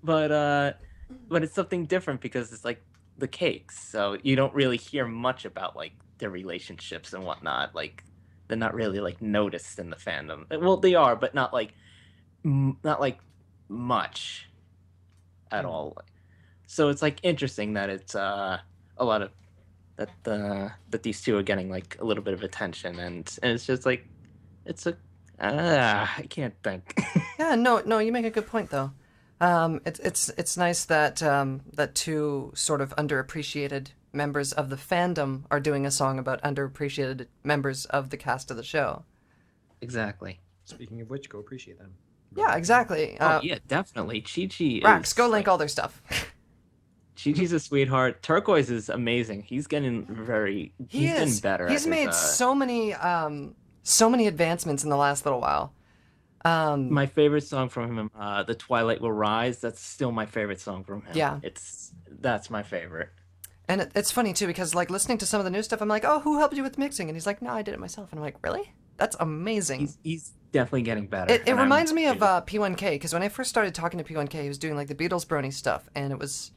Speaker 7: but it's something different because it's like the Cakes, so you don't really hear much about like their relationships and whatnot. Like they're not really like noticed in the fandom. Well, they are, but not like much at all. So it's like interesting that it's a lot of that these two are getting like a little bit of attention, and it's just like I can't think.
Speaker 1: Yeah, no, you make a good point though. It's nice that that two sort of underappreciated members of the fandom are doing a song about underappreciated members of the cast of the show.
Speaker 7: Exactly.
Speaker 2: Speaking of which, go appreciate them.
Speaker 1: Yeah, exactly.
Speaker 7: Oh yeah, definitely. Chi-Chi
Speaker 1: Rax,
Speaker 7: is
Speaker 1: go link all their stuff.
Speaker 7: Chi-Chi's a sweetheart. Turqoise is amazing. He's getting he's getting better.
Speaker 1: He's
Speaker 7: at
Speaker 1: made
Speaker 7: his,
Speaker 1: so many advancements in the last little while.
Speaker 7: My favorite song from him, "The Twilight Will Rise." That's still my favorite song from him.
Speaker 1: Yeah.
Speaker 7: That's my favorite.
Speaker 1: And it's funny too because like listening to some of the new stuff, I'm like, oh, who helped you with mixing? And he's like, no, I did it myself. And I'm like, really? That's amazing.
Speaker 7: He's definitely getting better.
Speaker 1: It reminds me of P1K because when I first started talking to P1K, he was doing like the Beatles Brony stuff, and it was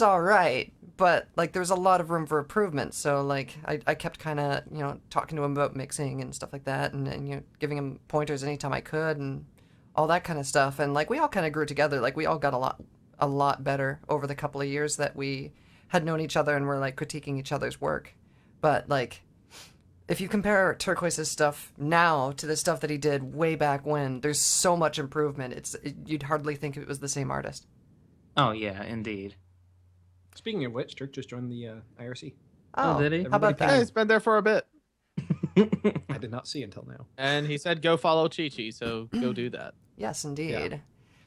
Speaker 1: all right, but like there was a lot of room for improvement. So like I kept kind of talking to him about mixing and stuff like that, and giving him pointers anytime I could and all that kind of stuff. And like we all kind of grew together. Like we all got a lot better over the couple of years that we had known each other and were like critiquing each other's work. But like if you compare Turqoise's stuff now to the stuff that he did way back when, there's so much improvement. You'd hardly think it was the same artist.
Speaker 7: Oh yeah, indeed.
Speaker 2: Speaking of which, Turk just joined the IRC.
Speaker 1: Oh,
Speaker 7: did he?
Speaker 1: How about
Speaker 4: Yeah,
Speaker 1: that?
Speaker 4: he's been there for a bit.
Speaker 2: I did not see until now.
Speaker 4: And he said go follow Chi-Chi, so go do that.
Speaker 1: Yes, indeed.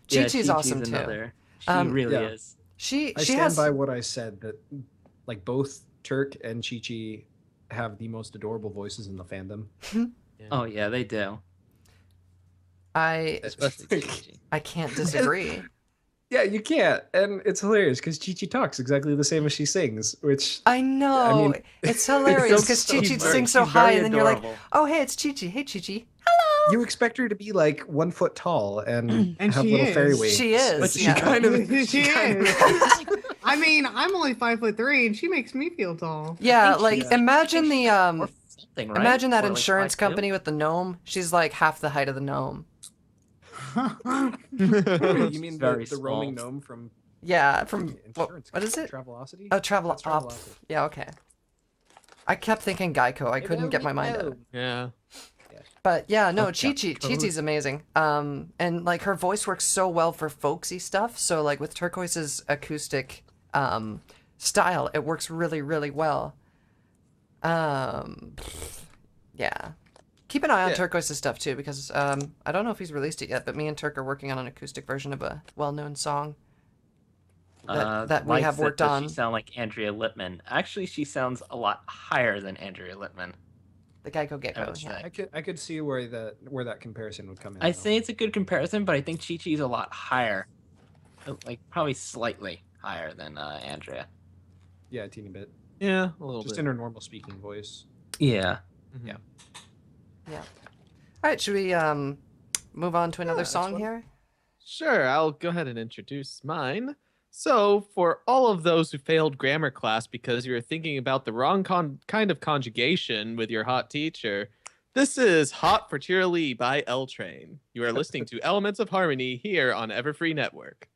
Speaker 7: Yeah,
Speaker 1: Chi-Chi's awesome too.
Speaker 7: She really is.
Speaker 1: She
Speaker 2: I stand
Speaker 1: has
Speaker 2: by what I said that like both Turk and Chi-Chi have the most adorable voices in the fandom.
Speaker 7: Oh yeah, they do.
Speaker 4: Especially Chi-Chi.
Speaker 1: I can't disagree.
Speaker 2: Yeah, you can't, and it's hilarious because Chi-Chi talks exactly the same as she sings, which
Speaker 1: I know.
Speaker 2: I mean,
Speaker 1: it's hilarious because Chi-Chi sings so high, and then you're like, oh, hey, it's Chi-Chi. Hey, Chi-Chi. Hello.
Speaker 2: you expect her to be like 1 foot tall and,
Speaker 6: And
Speaker 2: have
Speaker 6: she
Speaker 2: little
Speaker 6: is.
Speaker 2: fairy wings.
Speaker 1: She is.
Speaker 2: But she
Speaker 1: Yeah.
Speaker 2: kind of
Speaker 6: She
Speaker 2: kind of-
Speaker 6: is. I mean, I'm only 5'3", and she makes me feel tall.
Speaker 1: Yeah,
Speaker 7: think
Speaker 1: like
Speaker 7: she's-
Speaker 1: imagine the
Speaker 7: Something, right?
Speaker 1: imagine that
Speaker 7: Or, like,
Speaker 1: insurance
Speaker 7: 5'2"?
Speaker 1: company with the gnome. She's like half the height of the gnome.
Speaker 2: you mean
Speaker 7: Very
Speaker 2: the roaming
Speaker 7: small.
Speaker 2: gnome from
Speaker 1: Yeah, from
Speaker 2: insurance?
Speaker 1: what is it?
Speaker 2: Travelocity?
Speaker 1: Oh, Travel
Speaker 2: That's Travelocity.
Speaker 1: Yeah, okay. I kept thinking Geico. I couldn't get my mind out.
Speaker 4: Yeah.
Speaker 1: But yeah, no,
Speaker 2: Oh,
Speaker 1: Chi-Chi's amazing. And like her voice works so well for folksy stuff. So like with Turqoise's acoustic style, it works really, really well. Yeah. Keep an eye on Turqoise's stuff too, because I don't know if he's released it yet, but me and Turk are working on an acoustic version of a well-known song that we have worked on.
Speaker 7: She sound like Andrea Lippman. Actually, she sounds a lot higher than Andrea Lippman.
Speaker 1: The Geico
Speaker 7: I
Speaker 1: Gecko.
Speaker 7: would
Speaker 1: Yeah.
Speaker 7: say.
Speaker 2: I could see where that comparison would come in.
Speaker 7: I
Speaker 2: though.
Speaker 7: say it's a good comparison, but I think Chi-Chi's a lot higher. Like, probably slightly higher than Andrea.
Speaker 2: Yeah, a teeny bit.
Speaker 4: Yeah, a little
Speaker 2: Just
Speaker 4: bit.
Speaker 2: in her normal speaking voice.
Speaker 7: Yeah.
Speaker 2: Yeah.
Speaker 1: Yeah. All right, should we move on to another
Speaker 2: that's
Speaker 1: song
Speaker 2: fine.
Speaker 1: here?
Speaker 4: Sure, I'll go ahead and introduce mine. So, for all of those who failed grammar class because you were thinking about the wrong kind of conjugation with your hot teacher, this is Hot for Cheerily by L Train. You are listening to Elements of Harmony here on Everfree Network.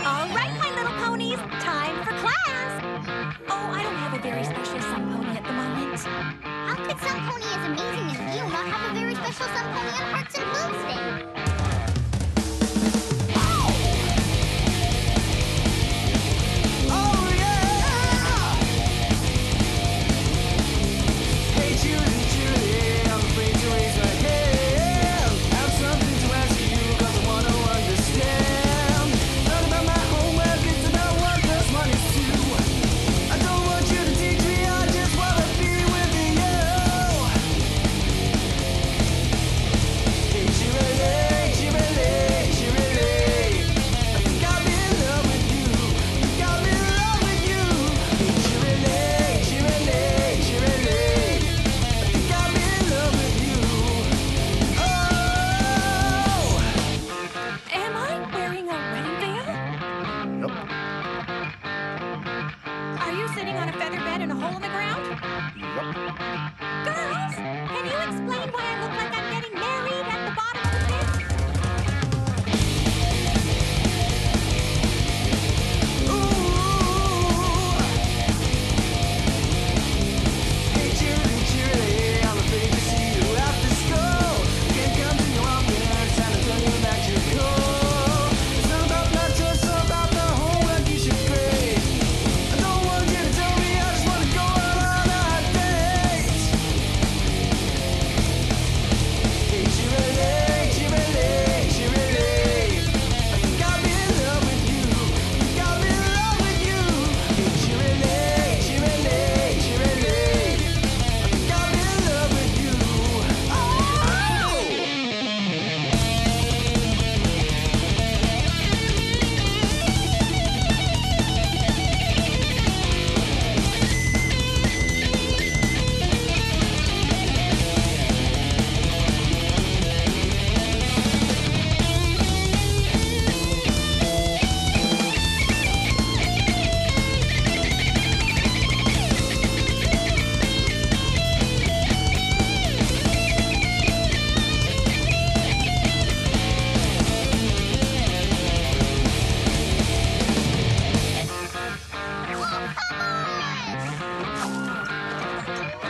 Speaker 12: All right, my little ponies, time for class. Oh, I don't have a very special sun pony at the moment.
Speaker 13: How could Sun Pony as amazing as you not have a very special Sun Pony on Hearts and Blooms Day?
Speaker 11: Oh yeah! Hey Julie, Julie, I'm afraid to raise my hand. I have something to ask you 'cause I want to understand. Not about my homework, it's about what those monies do.
Speaker 14: sitting on a feather bed in a hole in the ground? Girls, can you explain why I look like I'm getting married at the bottom of the pit?
Speaker 11: Hey, Cheerily, Cheerily, I'm afraid to see you after school. Can't come to your mom and time to turn you back to cool. It's not about not just about the homework you should grade. I don't want you to tell me, I just want to go out on a date. Hey, Cheerily, Cheerily, Cheerily, I think I'll be in love with you. I think I'll be in love with you. Hey, Cheerily, Cheerily, Cheerily, I think I'll be in love with you. Oh!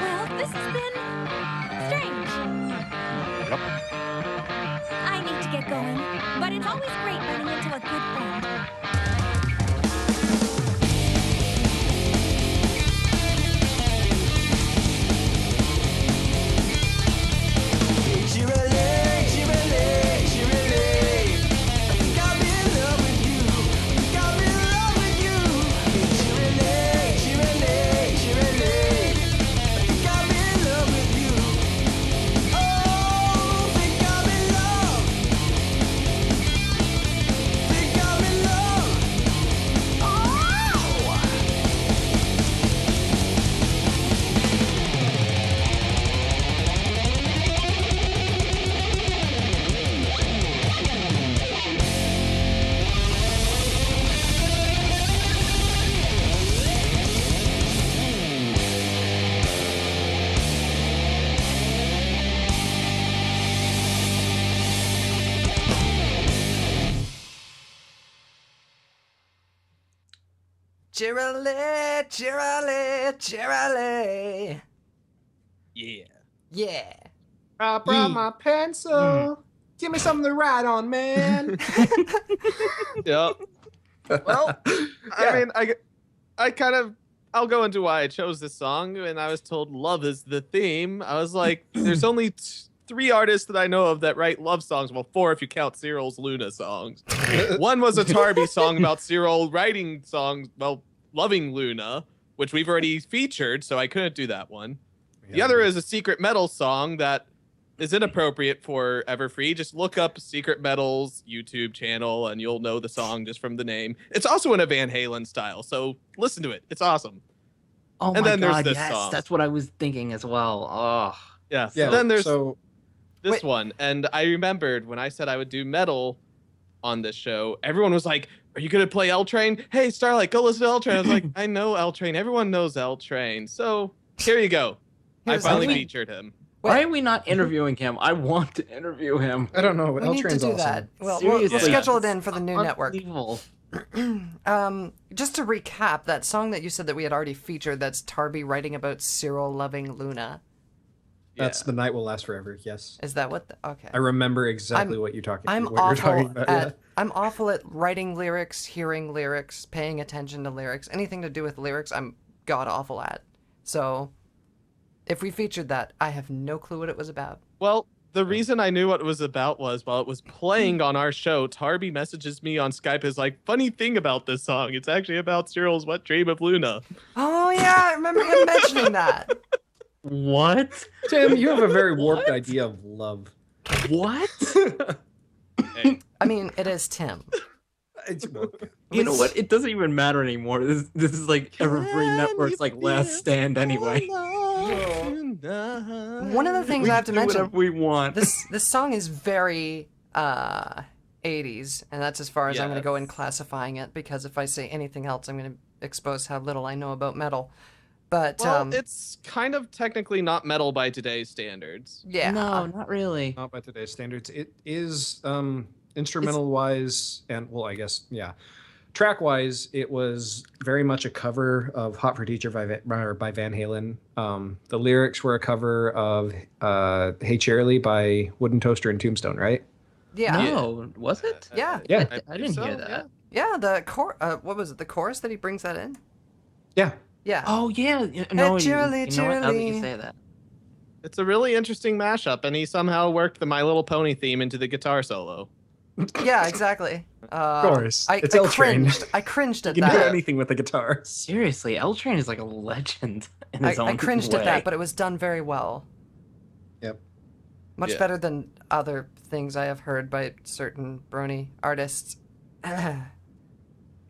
Speaker 14: Well, this has been strange. I need to get going, but it's always great running into a good friend.
Speaker 11: Cheerily, Cheerily, Cheerily, I think I'll be in love with you. I think I'll be in love with you. Cheerily, Cheerily, Cheerily, I think I'll be in love with you. Oh, think I'm in love. Think I'm in love. Oh!
Speaker 1: Cheerily, Cheerily, Cheerily.
Speaker 4: Yeah.
Speaker 1: Yeah.
Speaker 2: I brought my pencil. Give me something to write on, man.
Speaker 4: Yeah. Well, I mean, I kind of, I'll go into why I chose this song. And I was told love is the theme. I was like, there's only 3 artists that I know of that write love songs. Well, 4 if you count Cyril's Luna songs. One was a Tarby song about Cyril writing songs, well, loving Luna, which we've already featured, so I couldn't do that one. The other is a secret metal song that is inappropriate for Everfree. Just look up Secret Metal's YouTube channel and you'll know the song just from the name. It's also in a Van Halen style, so listen to it. It's awesome.
Speaker 7: Oh
Speaker 4: And
Speaker 7: my
Speaker 4: then there's
Speaker 7: god,
Speaker 4: this
Speaker 7: yes,
Speaker 4: song.
Speaker 7: that's what I was thinking as well. Oh.
Speaker 4: Yeah.
Speaker 2: Yeah.
Speaker 4: Then there's
Speaker 2: So
Speaker 4: this one, and I remembered when I said I would do metal on this show, everyone was like, are you gonna play L Train? Hey, Starlight, go listen to L Train. I was like, I know L Train. Everyone knows L Train. So here you go. I finally featured him.
Speaker 7: Why are we not interviewing him? I want to interview him.
Speaker 2: I don't know.
Speaker 1: We
Speaker 2: L
Speaker 1: need to
Speaker 2: Train's
Speaker 1: do
Speaker 2: awesome.
Speaker 1: that. Well, we'll
Speaker 7: Seriously.
Speaker 1: schedule it in for the new network.
Speaker 7: Unbelievable.
Speaker 1: Just to recap, that song that you said that we had already featured, that's Tarby writing about Cyril loving Luna.
Speaker 2: That's The Night Will Last Forever. Yes.
Speaker 1: Is that what? Okay.
Speaker 2: I remember exactly what you're talking.
Speaker 1: I'm
Speaker 2: what you're talking
Speaker 1: awful
Speaker 2: about.
Speaker 1: at I'm awful at writing lyrics, hearing lyrics, paying attention to lyrics. Anything to do with lyrics, I'm god awful at. So, if we featured that, I have no clue what it was about.
Speaker 4: Well, the reason I knew what it was about was while it was playing on our show, Tarby messages me on Skype is like, funny thing about this song, it's actually about Cyril's Wet Dream of Luna.
Speaker 1: Oh yeah, I remember him mentioning that.
Speaker 7: What?
Speaker 2: Tim, you have a very warped idea of love.
Speaker 7: What?
Speaker 4: Hey.
Speaker 1: I mean, it is Tim.
Speaker 7: You know what? It doesn't even matter anymore. This is like Everfree Network's like last stand anyway.
Speaker 1: One of the things
Speaker 7: We
Speaker 1: I have to
Speaker 7: can do
Speaker 1: mention,
Speaker 7: whatever we want.
Speaker 1: this song is very 80s, and that's as far as I'm going to go in classifying it, because if I say anything else, expose how little I know about metal. But
Speaker 4: Well, it's kind of technically not metal by today's standards.
Speaker 1: yeah,
Speaker 7: No, not really.
Speaker 2: Not by today's standards. It is instrumental wise, and well, I guess track wise, it was very much a cover of "Hot for Teacher" by Van Halen. The lyrics were a cover of "Hey Cheerilee" by Wooden Toaster and Tombstone, right?
Speaker 1: yeah,
Speaker 7: No, was it?
Speaker 1: yeah,
Speaker 2: Yeah,
Speaker 7: I didn't hear that.
Speaker 1: yeah. The what was it? The chorus that he brings that in.
Speaker 2: yeah.
Speaker 1: Yeah.
Speaker 7: Oh yeah, no, you know
Speaker 1: Cheerily,
Speaker 7: what? Now that you
Speaker 1: cheerily.
Speaker 7: say that,
Speaker 4: It's a really interesting mashup, and he somehow worked the My Little Pony theme into the guitar solo.
Speaker 1: Yeah, exactly.
Speaker 2: Of course.
Speaker 1: I
Speaker 2: It's L-Train.
Speaker 1: cringed. I cringed at
Speaker 2: You can do
Speaker 1: that.
Speaker 2: anything with the guitar.
Speaker 7: seriously, L-Train is like a legend in his own
Speaker 1: I cringed
Speaker 7: way.
Speaker 1: at that, but it was done very well.
Speaker 2: Yep.
Speaker 1: Much
Speaker 4: Yeah.
Speaker 1: better than other things I have heard by certain Brony artists,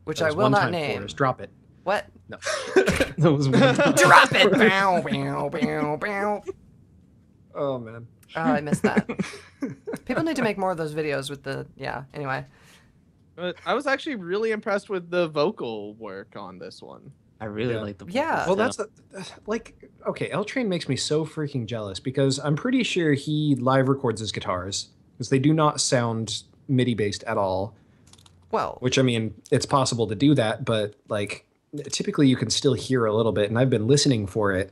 Speaker 1: which I will not name.
Speaker 2: Drop it.
Speaker 1: What?
Speaker 2: No.
Speaker 7: That was one time.
Speaker 1: Drop it! Bow, bow, bow, bow.
Speaker 2: Oh man.
Speaker 1: Oh, I missed that. People need to make more of those videos with the Anyway,
Speaker 4: But I was actually really impressed with the vocal work on this one.
Speaker 7: I really like the
Speaker 1: Yeah.
Speaker 2: Well, that's okay. L-Train makes me so freaking jealous because I'm pretty sure he live records his guitars because they do not sound MIDI based at all.
Speaker 1: well,
Speaker 2: Which I mean, it's possible to do that, but like typically you can still hear a little bit, and I've been listening for it.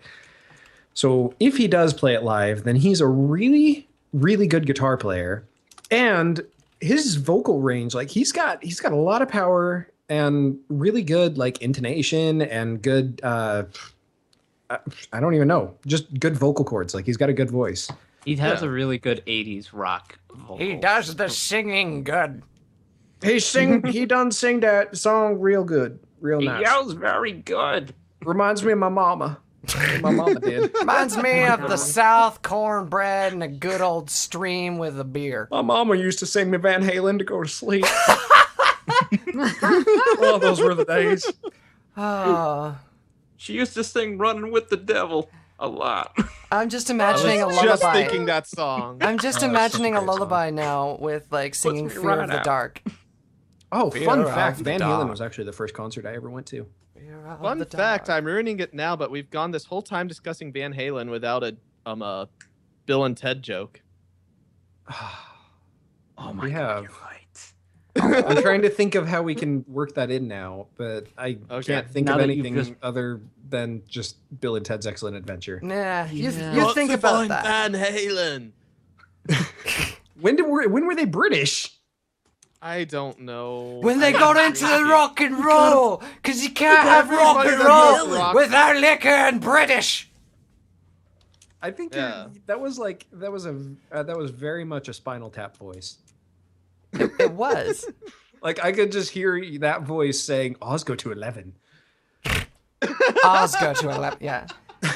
Speaker 2: So if he does play it live, then he's a really, really good guitar player, and his vocal range, like he's got a lot of power and really good like intonation and good. I don't even know, just good vocal cords. Like he's got a good voice.
Speaker 7: He has a really good '80s rock vocal.
Speaker 1: he does the singing good.
Speaker 2: He done sing that song real good, real
Speaker 7: He
Speaker 2: nice.
Speaker 7: yells very good.
Speaker 2: Reminds me of my mama. My mama did.
Speaker 1: Reminds me of the South cornbread and a good old stream with a beer.
Speaker 2: My mama used to sing me Van Halen to go to sleep. Oh, those were the days.
Speaker 1: Oh,
Speaker 7: She used to sing "Running with the Devil" a lot.
Speaker 1: I'm just imagining a
Speaker 4: I was
Speaker 1: lullaby.
Speaker 4: just thinking that song.
Speaker 1: I'm just imagining a lullaby now with like singing
Speaker 7: me
Speaker 1: "Fear
Speaker 7: right
Speaker 1: of the
Speaker 7: out.
Speaker 1: Dark."
Speaker 2: Oh,
Speaker 1: Fear
Speaker 2: fun
Speaker 1: of
Speaker 2: fact.
Speaker 1: the
Speaker 2: Van
Speaker 1: dark.
Speaker 2: Halen was actually the first concert I ever went to.
Speaker 1: Fear of
Speaker 4: Fun
Speaker 1: the
Speaker 4: fact,
Speaker 1: dark.
Speaker 4: I'm ruining it now, but we've gone this whole time discussing Van Halen without a Bill and Ted joke.
Speaker 7: Oh my
Speaker 2: We
Speaker 7: god,
Speaker 2: have.
Speaker 7: you're right.
Speaker 2: I'm trying to think of how we can work that in now, but I can't think
Speaker 7: Now
Speaker 2: of
Speaker 7: that you've
Speaker 2: anything
Speaker 7: just-
Speaker 2: other than just Bill and Ted's Excellent Adventure.
Speaker 1: Nah, you
Speaker 7: Yeah.
Speaker 1: think about that.
Speaker 4: Van Halen.
Speaker 2: When were they British?
Speaker 4: I don't know.
Speaker 1: When they
Speaker 4: I
Speaker 1: got
Speaker 4: don't
Speaker 1: into
Speaker 4: think
Speaker 1: the
Speaker 4: it-
Speaker 1: rock and roll, because you can't have rock and
Speaker 4: Everybody
Speaker 1: roll
Speaker 4: loves
Speaker 1: without liquor and British.
Speaker 2: I think
Speaker 4: Yeah.
Speaker 2: that was very much a Spinal Tap voice.
Speaker 1: It was.
Speaker 2: Like I could just hear that voice saying, "Oz go to 11."
Speaker 1: Oz go to 11. Yeah.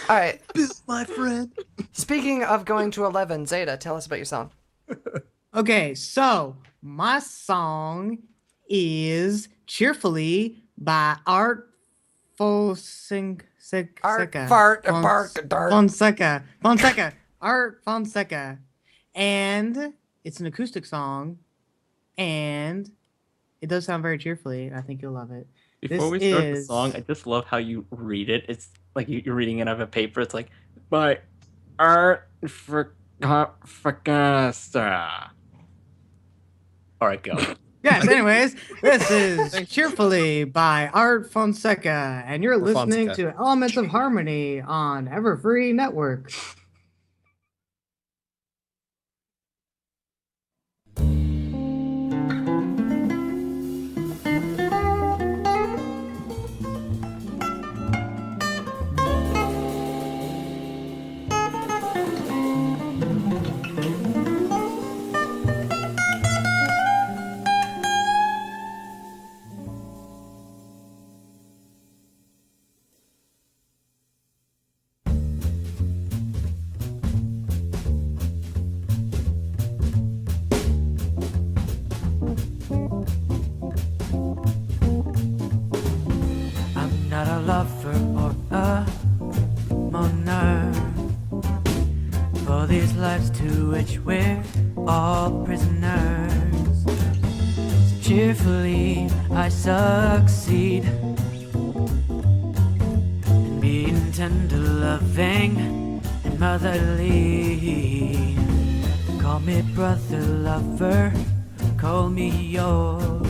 Speaker 1: All right.
Speaker 10: My friend.
Speaker 1: Speaking of going to 11, Zeta, tell us about your song.
Speaker 6: Okay, so my song is Cheerfully by Art Fonseca. Fonseca. Art Fonseca. And it's an acoustic song. And it does sound very cheerfully. I think you'll love it.
Speaker 7: Before we
Speaker 6: This
Speaker 7: start the
Speaker 6: is-
Speaker 7: song, I just love how you read it. It's like you're reading it out of a paper. It's like by Art Fonseca. All right, go.
Speaker 6: Yes, anyways, this is Cheerfully by Art Fonseca, and you're
Speaker 2: Or
Speaker 6: listening
Speaker 2: Fonseca.
Speaker 6: to Elements of Harmony on Everfree Network.
Speaker 11: I'm not a lover or a mourner for these lives to which we're all prisoners. So cheerfully I succeed tender, loving, and motherly. Call me brother, lover, call me yours.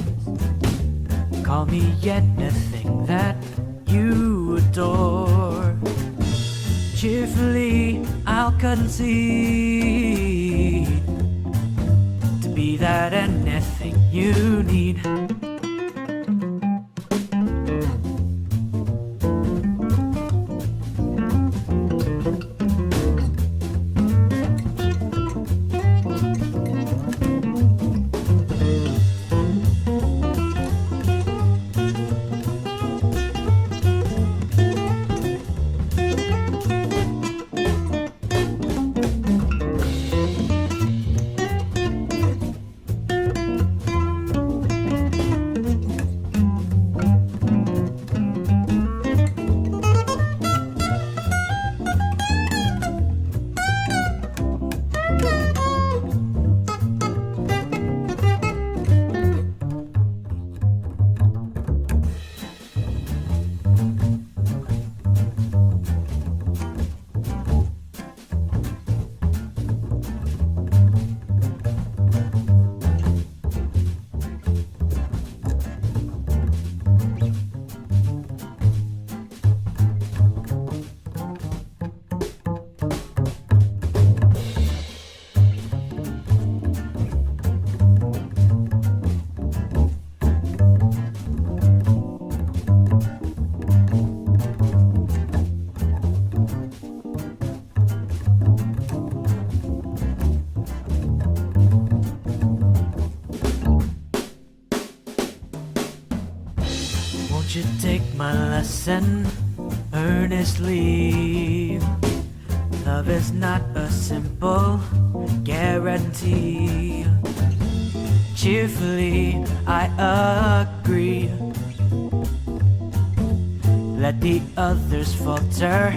Speaker 11: Call me anything that you adore. Cheerfully, I'll concede to be that anything you need. You take my lesson earnestly. Love is not a simple guarantee. Cheerfully, I agree. Let the others falter,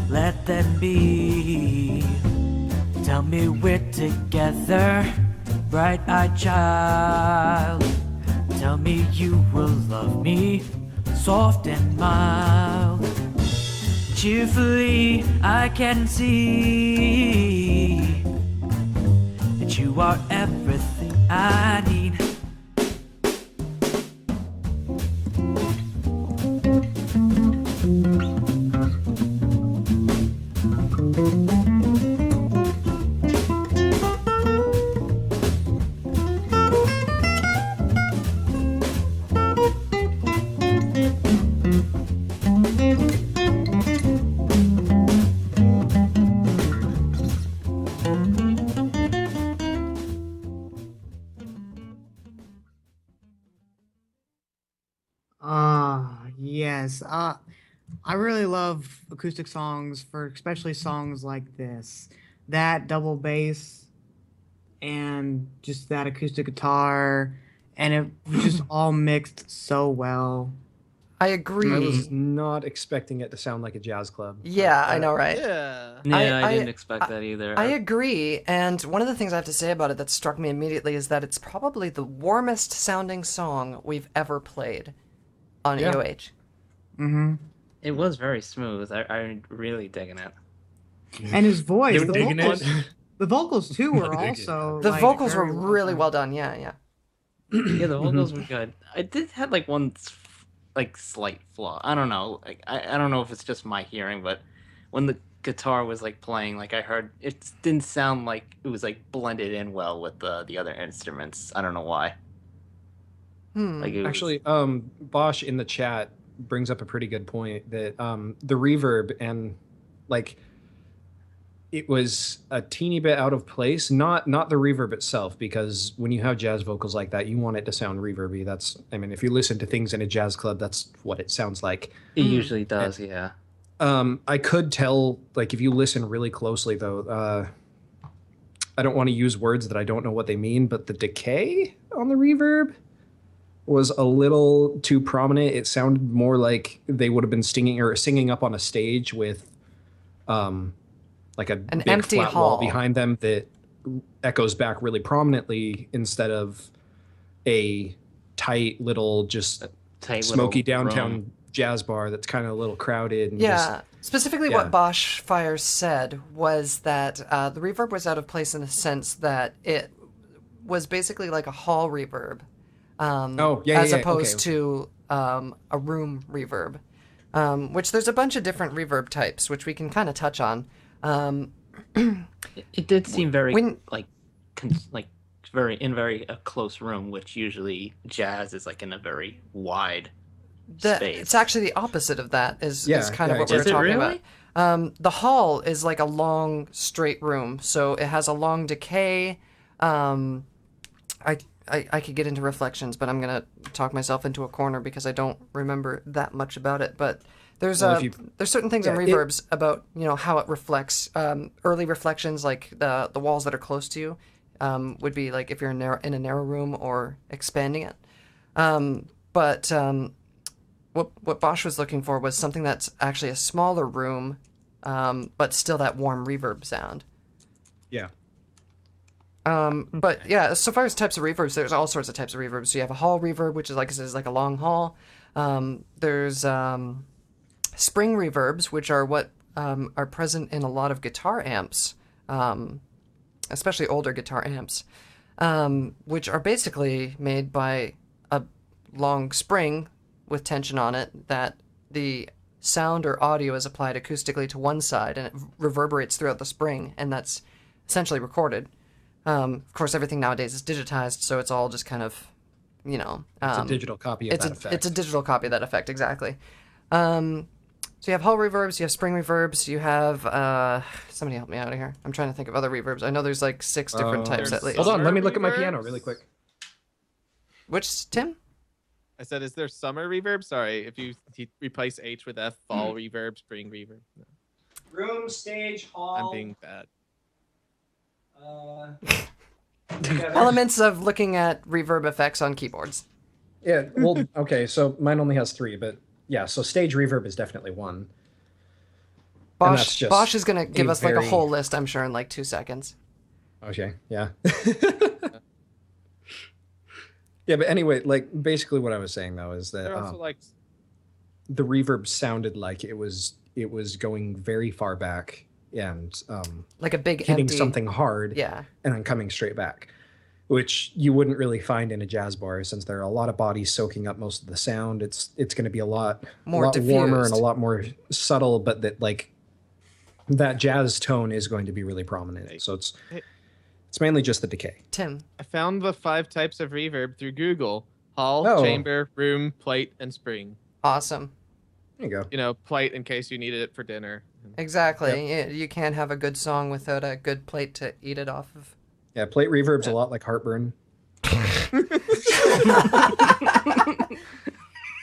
Speaker 11: let them be. Tell me we're together, bright-eyed child. Tell me you will love me, soft and mild. Cheerfully, I can see that you are everything I need.
Speaker 6: Yes. I really love acoustic songs, for especially songs like this. That double bass and just that acoustic guitar, and it was just all mixed so well.
Speaker 1: I agree.
Speaker 2: I was not expecting it to sound like a jazz club.
Speaker 1: Yeah, I know, right?
Speaker 4: Yeah.
Speaker 7: I didn't expect that either.
Speaker 1: I agree, and one of the things I have to say about it that struck me immediately is that it's probably the warmest sounding song we've ever played on EOH.
Speaker 6: Mm-hmm.
Speaker 7: It was very smooth. I'm really digging it.
Speaker 6: And his voice,
Speaker 9: You're digging it?
Speaker 6: the vocals too were
Speaker 9: Digging
Speaker 6: also
Speaker 1: The
Speaker 6: like,
Speaker 1: vocals were
Speaker 6: very
Speaker 1: really
Speaker 6: done.
Speaker 1: well done. Yeah, yeah.
Speaker 7: Yeah, the vocals were good. I did have like one like slight flaw. I don't know. Like I don't know if it's just my hearing, but when the guitar was like playing, like I heard it didn't sound like it was like blended in well with the other instruments. I don't know why. Like it was...
Speaker 2: Actually, Bosch in the chat brings up a pretty good point that the reverb and like it was a teeny bit out of place, not the reverb itself, because when you have jazz vocals like that, you want it to sound reverby. That's, I mean, if you listen to things in a jazz club, that's what it sounds like.
Speaker 7: It usually does, yeah.
Speaker 2: I could tell, like, if you listen really closely, though, I don't want to use words that I don't know what they mean, but the decay on the reverb was a little too prominent. It sounded more like they would have been singing up on a stage with like an big
Speaker 1: empty
Speaker 2: flat
Speaker 1: hall
Speaker 2: wall behind them that echoes back really prominently instead of a tight little just
Speaker 7: tight
Speaker 2: smoky
Speaker 7: little
Speaker 2: downtown
Speaker 7: room.
Speaker 2: jazz bar that's kind of a little crowded. And
Speaker 1: Yeah. Specifically,
Speaker 2: yeah.
Speaker 1: what Bosch Fires said was that the reverb was out of place in the sense that it was basically like a hall reverb, as opposed to a room reverb. Which there's a bunch of different reverb types, which we can kind of touch on.
Speaker 7: It did seem very very close room, which usually jazz is like in a very wide space.
Speaker 1: It's actually the opposite of that. Is kind of what
Speaker 7: Is
Speaker 1: we're
Speaker 7: it
Speaker 1: talking
Speaker 7: really?
Speaker 1: about. The hall is like a long straight room, so it has a long decay. I could get into reflections, but I'm gonna talk myself into a corner because I don't remember that much about it. But there's there's certain things in reverbs about how it reflects. Early reflections, like the walls that are close to you, would be like if you're in a narrow room or expanding it. But what Bosch was looking for was something that's actually a smaller room, but still that warm reverb sound.
Speaker 2: Yeah.
Speaker 1: But yeah, so far as types of reverbs, there's all sorts of types of reverbs. So you have a hall reverb, which is like I said, is like a long hall. There's spring reverbs, which are what are present in a lot of guitar amps, especially older guitar amps, which are basically made by a long spring with tension on it that the sound or audio is applied acoustically to one side and it reverberates throughout the spring, and that's essentially recorded. Of course, everything nowadays is digitized, so it's all just kind of, it's
Speaker 2: a digital copy of that effect.
Speaker 1: It's a digital copy of that effect, exactly. So you have hall reverbs, you have spring reverbs, you have, somebody help me out of here. I'm trying to think of other reverbs. I know there's like 6 different types at least.
Speaker 2: Hold on, let me look at my piano really quick.
Speaker 1: Which, Tim?
Speaker 4: I said, is there summer reverb? Sorry, if you replace H with F, fall reverb, spring reverb. No.
Speaker 2: Room, stage, hall.
Speaker 4: I'm being bad.
Speaker 1: Elements of looking at reverb effects on keyboards.
Speaker 2: Yeah, well, okay, so mine only has 3, but yeah, so stage reverb is definitely one.
Speaker 1: Bosch is going to give us like a whole list, I'm sure, in like 2 seconds.
Speaker 2: Okay, yeah. Yeah, but anyway, like basically what I was saying though is that
Speaker 4: They're also like
Speaker 2: the reverb sounded like it was going very far back and
Speaker 1: like a big
Speaker 2: hitting
Speaker 1: empty...
Speaker 2: something hard,
Speaker 1: yeah,
Speaker 2: and then coming straight back, which you wouldn't really find in a jazz bar since there are a lot of bodies soaking up most of the sound. It's going to be a lot warmer and a lot more subtle, but that jazz tone is going to be really prominent. So it's mainly just the decay.
Speaker 1: Tim,
Speaker 4: I found the 5 types of reverb through Google: hall, chamber, room, plate, and spring.
Speaker 1: Awesome.
Speaker 2: There you go.
Speaker 4: Plate in case you needed it for dinner.
Speaker 1: Exactly. Yep. You can't have a good song without a good plate to eat it off of.
Speaker 2: Yeah, plate reverb's a lot like heartburn. You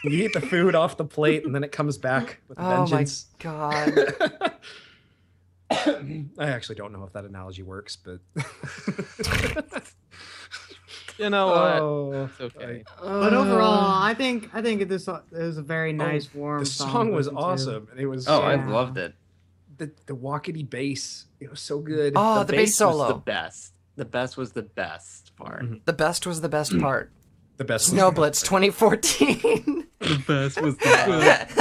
Speaker 2: eat the food off the plate and then it comes back with a vengeance.
Speaker 1: Oh my god.
Speaker 2: I actually don't know if that analogy works, but
Speaker 4: you know what? It's okay.
Speaker 6: But overall, I think this is a very nice, warm
Speaker 2: the song was awesome. And it was
Speaker 10: I loved it.
Speaker 2: The walkety bass, it was so good.
Speaker 1: Oh, the bass solo.
Speaker 7: Was the best. The best was the best part.
Speaker 1: The best was the best part.
Speaker 2: The best.
Speaker 1: Snow Blitz 2014.
Speaker 3: The best was the best.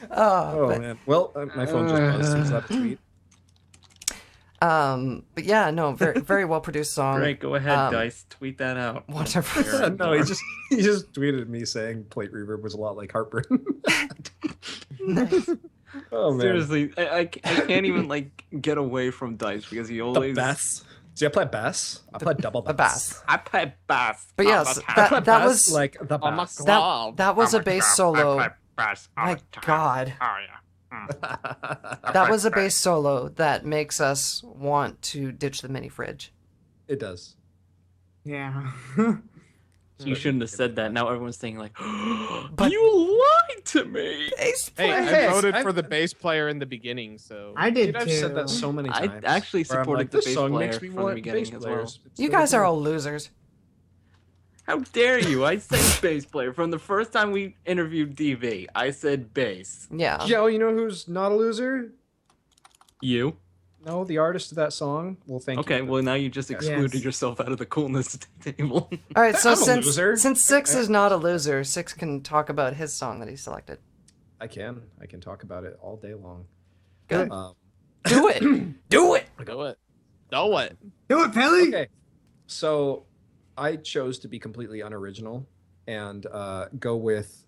Speaker 2: Man. Well, my phone just buzzed. Is that a tweet?
Speaker 1: But yeah, no, very very well produced song.
Speaker 7: Great, go ahead, Dice. Tweet that out.
Speaker 1: Whatever.
Speaker 2: No, he just tweeted me saying plate reverb was a lot like heartburn.
Speaker 1: Nice.
Speaker 2: Oh man.
Speaker 10: Seriously, I can't even like get away from Dice because he always
Speaker 2: the bass. See, I play bass. I play double bass.
Speaker 1: The bass.
Speaker 10: I play bass.
Speaker 1: But yes, that was
Speaker 2: like the bass.
Speaker 1: That was a bass solo. My God.
Speaker 10: Oh yeah.
Speaker 1: That was a bass solo that makes us want to ditch the mini fridge.
Speaker 2: It does.
Speaker 6: Yeah.
Speaker 7: You shouldn't have said that. Now everyone's saying like,
Speaker 10: But you lied to me.
Speaker 4: Hey, I voted for the bass player in the beginning, so
Speaker 6: I did
Speaker 2: I've
Speaker 6: too.
Speaker 2: said that so many times.
Speaker 10: I actually
Speaker 2: where I'm
Speaker 10: supported
Speaker 2: like,
Speaker 10: the
Speaker 2: this
Speaker 10: bass
Speaker 2: song
Speaker 10: player
Speaker 2: makes me
Speaker 10: from the
Speaker 2: want
Speaker 10: beginning
Speaker 2: bass
Speaker 10: as well.
Speaker 2: players. It's
Speaker 1: You
Speaker 2: really
Speaker 1: guys are
Speaker 2: good.
Speaker 1: all losers.
Speaker 7: how dare you? I said bass player. From the first time we interviewed DV, I said bass.
Speaker 1: Yeah.
Speaker 2: Joe, you know who's not a loser?
Speaker 7: You?
Speaker 2: No, the artist of that song. Well, thank you.
Speaker 10: Okay, well now you just excluded
Speaker 6: Yes.
Speaker 10: yourself out of the coolness table.
Speaker 1: All right, so
Speaker 2: I'm a loser.
Speaker 1: since Six is not a loser, Six can talk about his song that he selected.
Speaker 2: I can talk about it all day long.
Speaker 1: Good. Do it. Do it.
Speaker 4: Do it. Do it.
Speaker 6: Do it, Pelly.
Speaker 2: Okay. So I chose to be completely unoriginal and go with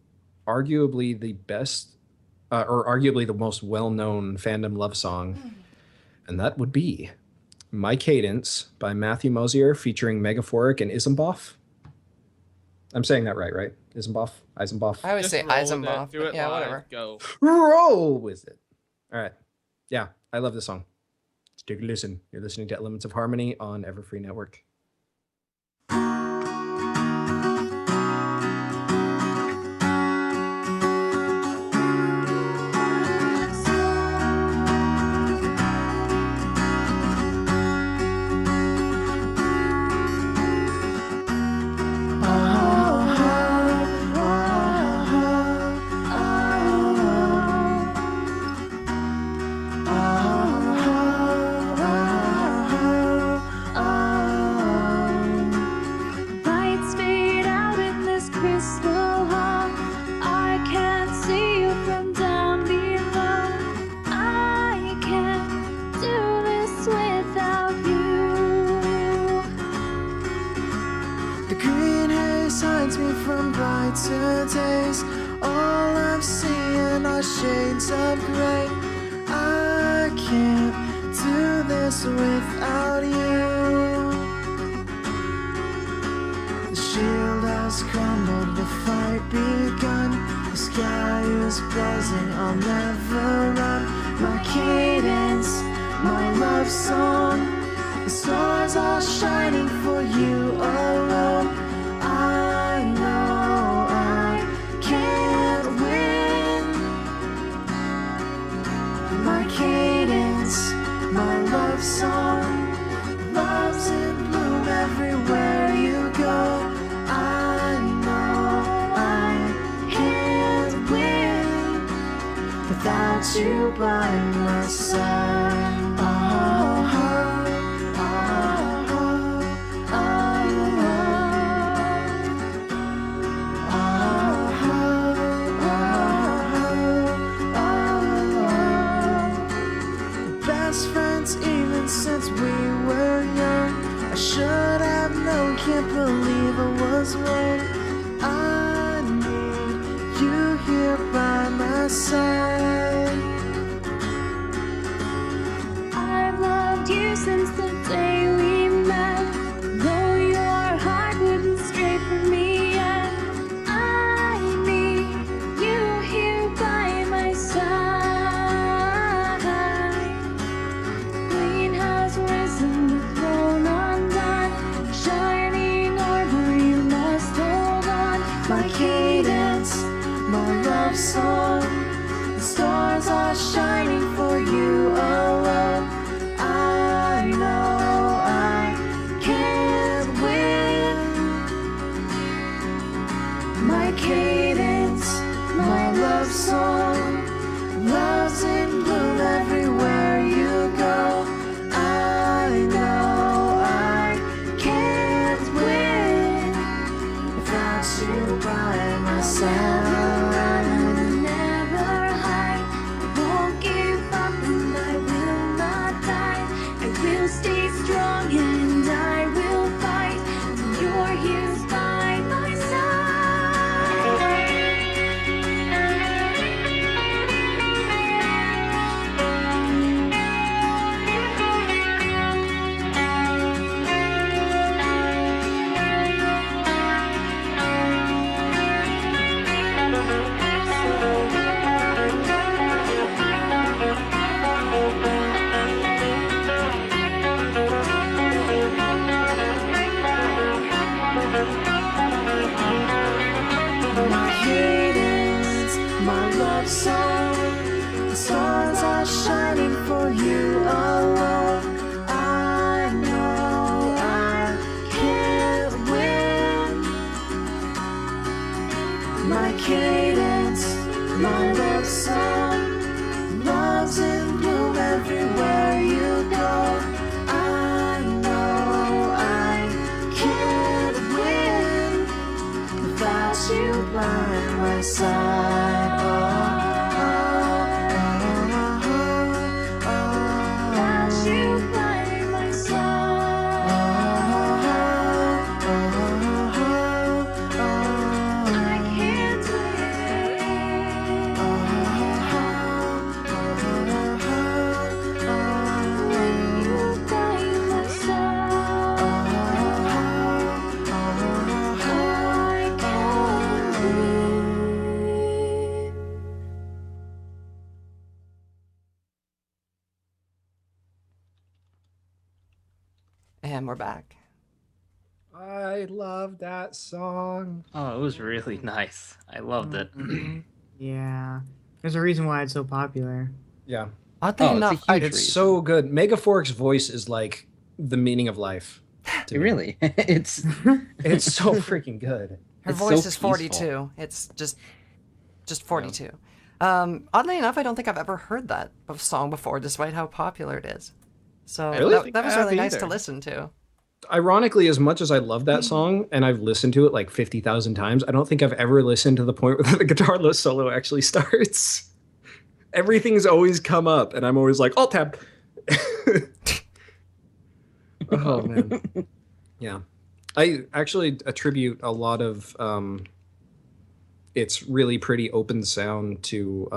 Speaker 2: arguably the best or arguably the most well-known fandom love song, and that would be My Cadence by Matthew Mosier featuring Megaphoric and ismBoF. I'm saying that right? ismBoF? ismBoF?
Speaker 1: I always
Speaker 4: Just
Speaker 1: say
Speaker 4: roll with it.
Speaker 1: ismBoF.
Speaker 4: Do it
Speaker 1: Yeah,
Speaker 4: live.
Speaker 1: whatever.
Speaker 4: Go.
Speaker 2: Roll with it. All right. Yeah, I love this song. Let's take a listen. You're listening to Elements of Harmony on Everfree Network.
Speaker 11: Lights fade out in this crystal hall. I can't see you from down below. I can't do this without you.
Speaker 15: The green haze hides me from brighter days. All I'm seeing are shades of gray. I can't do this without you. The shield has crumbled, the fight begun. The sky is buzzing, I'll never run. My cadence, my love song. The stars are shining for you alone. I know I can't win. My cadence, my love song. Love's in bloom everywhere you go. I know I can't win without you by my side. Best friends even since we were young. I should have known, can't believe I was wrong. I need you here by my side.
Speaker 11: I've loved you since the day we met. Though your heart wouldn't stray from me yet. I need you here by my side. Queen has risen, the throne undone. Shining armor, you must hold on.
Speaker 15: My cadence, my love song. The stars are shining for you alone. I know I can't win. My cadence, my love song. Love's in bloom everywhere you go. I know I can't win without you by my side.
Speaker 11: Never hide, I won't give up and I will not die. I will stay strong and I will fight. You're here by my
Speaker 15: My cadence, my love song. The stars are shining for you alone. I know I can't win. My cadence, my love song. Love's in bloom everywhere you
Speaker 1: And we're back.
Speaker 2: I love that song.
Speaker 7: Oh, it was really nice. I loved it.
Speaker 6: Yeah. There's a reason why it's so popular.
Speaker 2: Yeah.
Speaker 1: Oddly enough,
Speaker 2: it's so good. Megaphoric's voice is like the meaning of life. To me.
Speaker 16: Really? It's
Speaker 2: so freaking good.
Speaker 1: Her
Speaker 16: It's
Speaker 1: voice
Speaker 16: so
Speaker 1: is
Speaker 16: peaceful.
Speaker 1: 42. It's just 42. Oddly enough, I don't think I've ever heard that song before, despite how popular it is. So
Speaker 2: Really?
Speaker 1: that was really nice to listen to.
Speaker 2: Ironically, as much as I love that song and I've listened to it like 50,000 times, I don't think I've ever listened to the point where the guitarless solo actually starts. Everything's always come up, and I'm always like, Alt tab. Oh man, yeah. I actually attribute a lot of its really pretty open sound to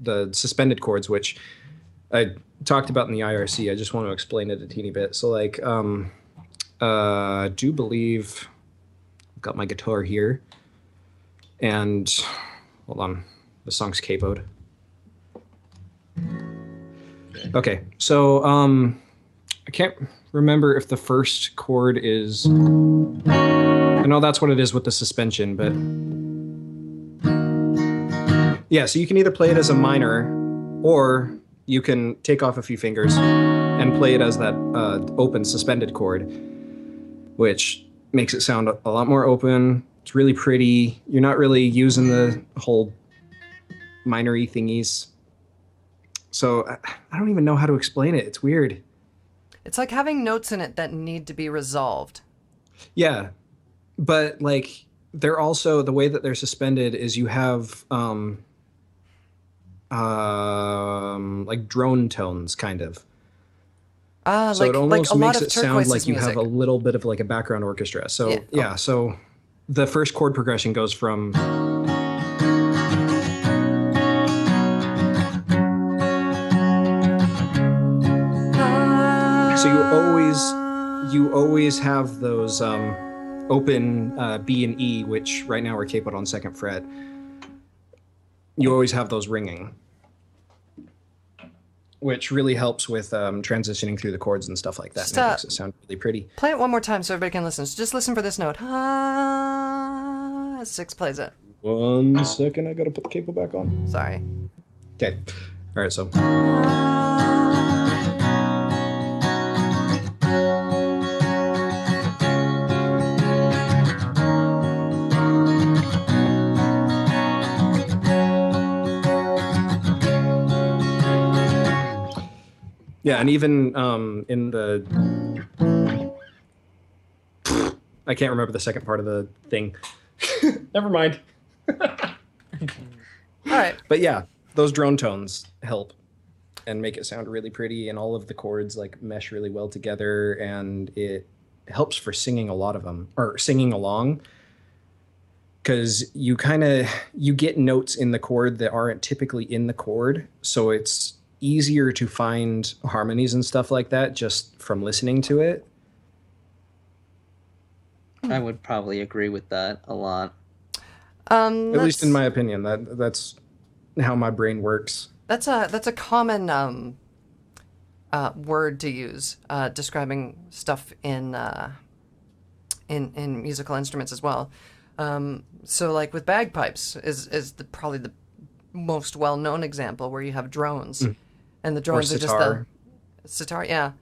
Speaker 2: the suspended chords, which I talked about in the IRC. I just want to explain it a teeny bit. So like, I do believe I've got my guitar here, and hold on, the song's capoed. Okay, so I can't remember if the first chord is. I know that's what it is with the suspension, but yeah. So you can either play it as a minor, or you can take off a few fingers and play it as that open suspended chord, which makes it sound a lot more open. It's really pretty. You're not really using the whole minor-y thingies. So I don't even know how to explain it. It's weird.
Speaker 1: It's like having notes in it that need to be resolved.
Speaker 2: Yeah, but like they're also, the way that they're suspended is you have like drone tones, kind of. So it almost makes it sound like you have a little bit of like a background orchestra. So yeah, so the first chord progression goes from. So you always have those open B and E, which right now are capoed on 2nd fret. You always have those ringing, which really helps with transitioning through the chords and stuff like that. And it makes it sound really pretty.
Speaker 1: Play it one more time so everybody can listen. So just listen for this note. As 6 plays it.
Speaker 2: 1 second, I gotta put the capo back on.
Speaker 1: Sorry.
Speaker 2: Okay. All right, so. Yeah, and even in the... I can't remember the second part of the thing. Never mind.
Speaker 1: All right.
Speaker 2: But yeah, those drone tones help and make it sound really pretty, and all of the chords like mesh really well together, and it helps for singing a lot of them, or singing along, because you get notes in the chord that aren't typically in the chord, so it's easier to find harmonies and stuff like that just from listening to it.
Speaker 16: I would probably agree with that a lot.
Speaker 2: At least in my opinion, that's how my brain works.
Speaker 1: That's a common word to use describing stuff in musical instruments as well. So like with bagpipes is probably the most well-known example, where you have drones. And the drones are just the sitar, yeah.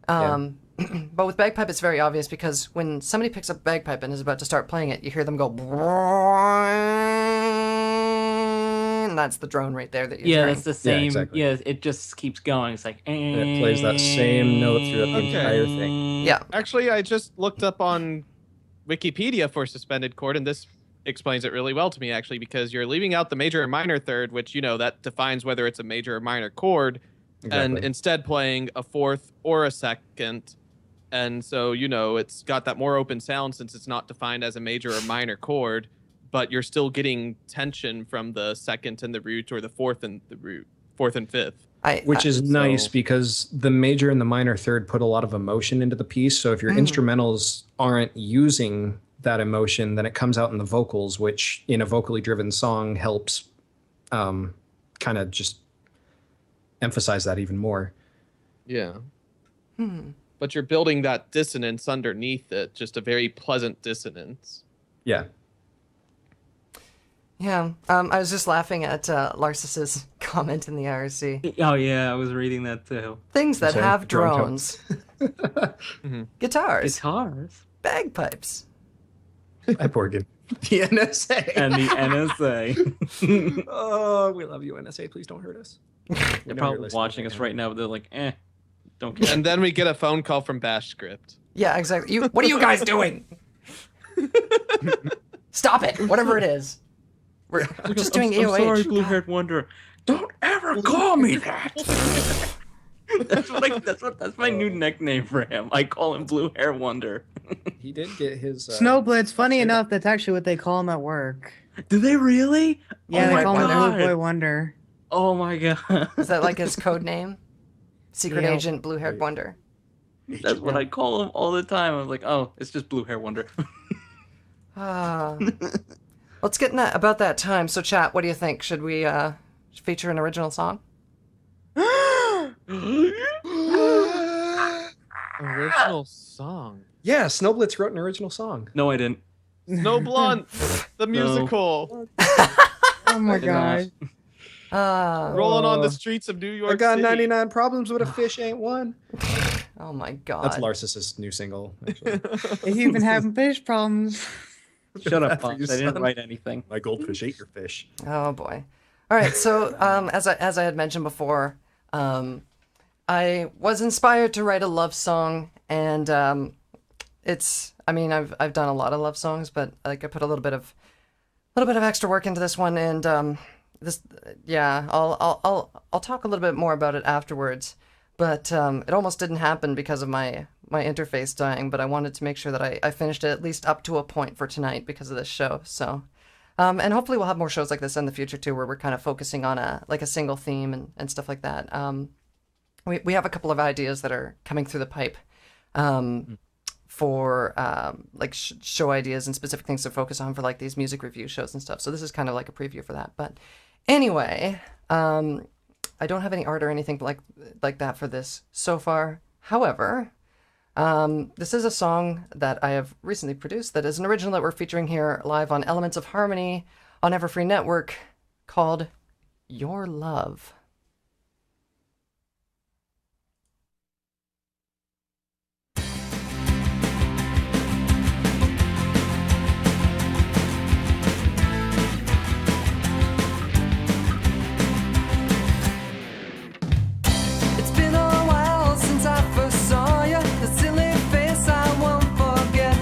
Speaker 1: But with bagpipe, it's very obvious, because when somebody picks up bagpipe and is about to start playing it, you hear them go, and that's the drone right there that you're hearing.
Speaker 7: That's the same.
Speaker 2: Yeah, exactly.
Speaker 7: Yeah, it just keeps going. It's like,
Speaker 2: And it plays that same note throughout the entire thing.
Speaker 1: Yeah.
Speaker 4: Actually, I just looked up on Wikipedia for suspended chord, and this explains it really well to me, actually, because you're leaving out the major and minor third, which, that defines whether it's a major or minor chord, and instead playing a 4th or a 2nd. And so, it's got that more open sound since it's not defined as a major or minor chord, but you're still getting tension from the 2nd and the root, or the 4th and the root, 4th and 5th.
Speaker 2: Which is nice, because the major and the minor third put a lot of emotion into the piece. So if your instrumentals aren't using that emotion, then it comes out in the vocals, which in a vocally driven song helps kind of just emphasize that even more.
Speaker 4: Yeah. but you're building that dissonance underneath it, just a very pleasant dissonance.
Speaker 2: Yeah.
Speaker 1: Yeah, I was just laughing at Larsis's comment in the IRC.
Speaker 10: Oh yeah, I was reading that too.
Speaker 1: Things that
Speaker 2: Sorry,
Speaker 1: have
Speaker 2: drone
Speaker 1: drones. Guitars.
Speaker 10: Guitars.
Speaker 1: Bagpipes.
Speaker 2: Hi, Morgan. The NSA.
Speaker 10: And the NSA.
Speaker 2: Oh, we love you, NSA. Please don't hurt us.
Speaker 10: They're probably watching us right now, but they're like, don't care.
Speaker 4: And then we get a phone call from Bash Script.
Speaker 1: Yeah, exactly. What are you guys doing? Stop it, whatever it is. We're just doing
Speaker 10: I'm
Speaker 1: EOH.
Speaker 10: sorry, Blue-Haired Wonder. Don't ever call me that. That's my new nickname for him. I call him Blue Hair Wonder.
Speaker 2: He did get his
Speaker 6: Snowblitz. Funny enough, that's actually what they call him at work.
Speaker 10: Do they really?
Speaker 6: Yeah,
Speaker 10: Oh
Speaker 6: they call him
Speaker 10: God.
Speaker 6: Blue Boy Wonder.
Speaker 10: Oh my god.
Speaker 1: Is that like his code name? Secret
Speaker 6: Yeah.
Speaker 1: Agent Blue Haired Wonder.
Speaker 10: That's what I call him all the time. I was like, oh, it's just Blue Hair Wonder.
Speaker 1: Let's get about that time. So, chat, what do you think? Should we feature an original song?
Speaker 4: Original song.
Speaker 2: Yeah, Snowblitz wrote an original song.
Speaker 10: No, I didn't.
Speaker 4: Snow Blunt, the musical.
Speaker 6: Oh my god.
Speaker 4: Rolling on the streets of New York
Speaker 2: I got
Speaker 4: City.
Speaker 2: 99 problems with a fish ain't one.
Speaker 1: Oh my god.
Speaker 2: That's Larsis's new single. Actually.
Speaker 6: He's even having fish problems.
Speaker 10: Shut up,
Speaker 2: Bad for
Speaker 10: Pops.
Speaker 2: you,
Speaker 10: I didn't
Speaker 2: son.
Speaker 10: write anything.
Speaker 2: My goldfish ate your fish.
Speaker 1: Oh boy. All right. So, as I had mentioned before, I was inspired to write a love song, and it's. I mean, I've done a lot of love songs, but like I put a little bit of extra work into this one, and this. Yeah, I'll talk a little bit more about it afterwards. But it almost didn't happen because of my interface dying. But I wanted to make sure that I finished it at least up to a point for tonight because of this show. So. And hopefully we'll have more shows like this in the future too, where we're kind of focusing on a single theme and stuff like that. We have a couple of ideas that are coming through the pipe for like show ideas and specific things to focus on for like these music review shows and stuff. So this is kind of like a preview for that. But anyway, I don't have any art or anything like that for this so far. However, this is a song that I have recently produced that is an original that we're featuring here live on Elements of Harmony on Everfree Network called Your Love. It's been a while since I first saw you. The silly face I won't forget.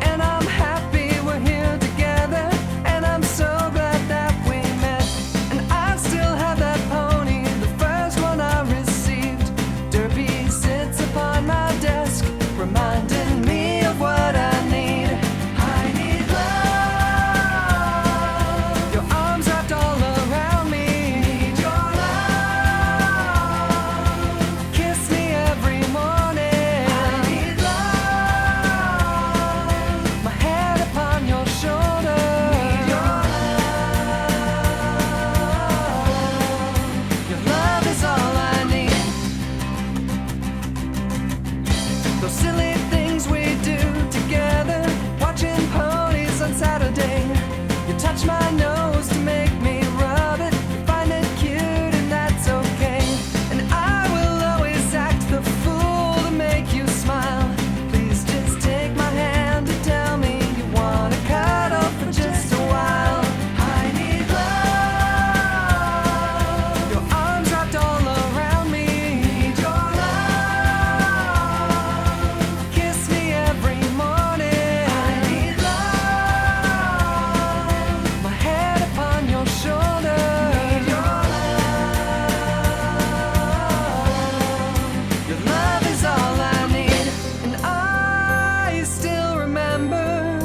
Speaker 1: And I'm happy we're here together. And I'm so glad that we met. And I still have that pony, the first one I received. Derpy sits upon my desk, reminding me of what I need. I need love. Your arms wrapped all around me. Need your love. Kiss me every morning. I need love. My head upon your shoulder. Need your love. Your love is all I need. Those silly things we do together, watching ponies on Saturday. You touch my nose to make me rub it. You find it cute and that's okay. And I will always act the fool to make you smile. Please just take my hand and tell me you wanna cuddle for just a while. I need love. Your arms wrapped all around me. Need your love. Kiss me every morning. I need love. My head upon your shoulder. Need your love. Your love is all I need. And I still remember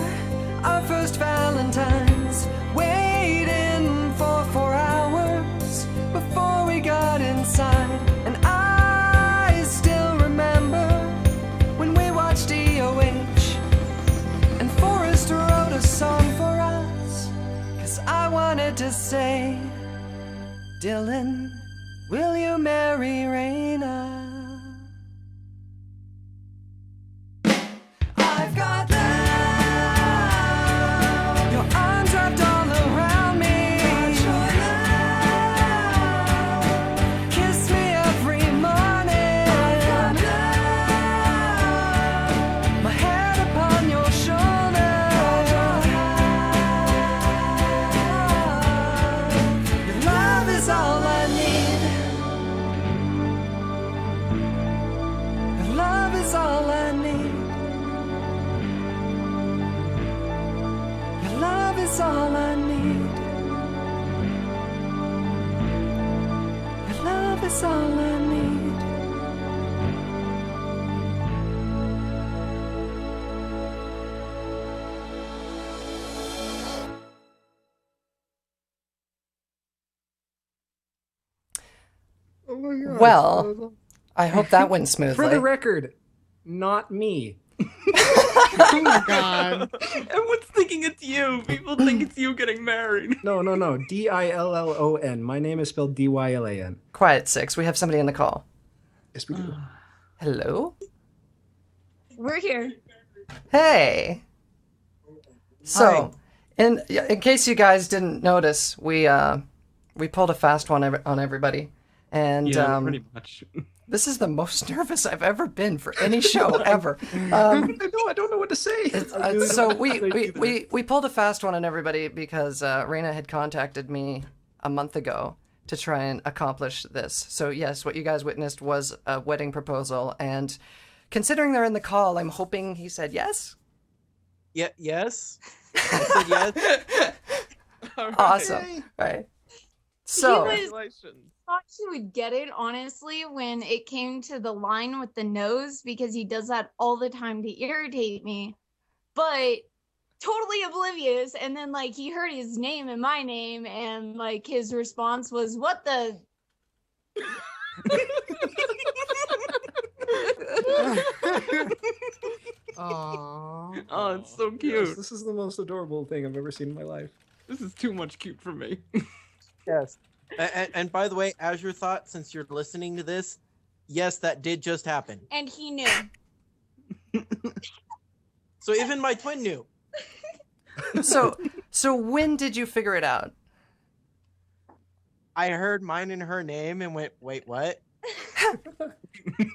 Speaker 1: our first Valentine's, waiting for 4 hours before we got inside. And I still remember when we watched EOH and Forrest wrote a song for us. 'Cause I wanted to say, Dylan, will you marry Raina? is all I need.
Speaker 2: Oh my God.
Speaker 1: Well, I hope that went smoothly.
Speaker 2: For the record, not me.
Speaker 6: Oh my God.
Speaker 10: Everyone's thinking it's you. People think it's you getting married.
Speaker 2: No. Dillon. My name is spelled Dyllan.
Speaker 1: Quiet, Six. We have somebody in the call.
Speaker 2: Yes, we do.
Speaker 1: Hello?
Speaker 17: We're here.
Speaker 1: Hey. So, in case you guys didn't notice, we pulled a fast one on everybody, and
Speaker 10: Yeah, pretty much.
Speaker 1: this is the most nervous I've ever been for any show ever.
Speaker 2: I don't know what to say.
Speaker 1: So we pulled a fast one on everybody because Raina had contacted me a month ago to try and accomplish this. So yes, what you guys witnessed was a wedding proposal, and considering they're in the call, I'm hoping he said yes.
Speaker 18: Yeah. Yes. I said yes.
Speaker 1: Awesome. Right. So
Speaker 17: Thought he would get it, honestly, when it came to the line with the nose, because he does that all the time to irritate me, but totally oblivious. And then like he heard his name and my name, and like his response was, "What the?"
Speaker 6: Aww.
Speaker 10: Oh, it's so cute.
Speaker 2: Yes, this is the most adorable thing I've ever seen in my life.
Speaker 10: This is too much cute for me.
Speaker 18: Yes. And by the way, Azure Thought, since you're listening to this, yes, that did just happen.
Speaker 17: And he knew.
Speaker 18: So even my twin knew.
Speaker 1: So when did you figure it out?
Speaker 18: I heard mine and her name and went, wait, what?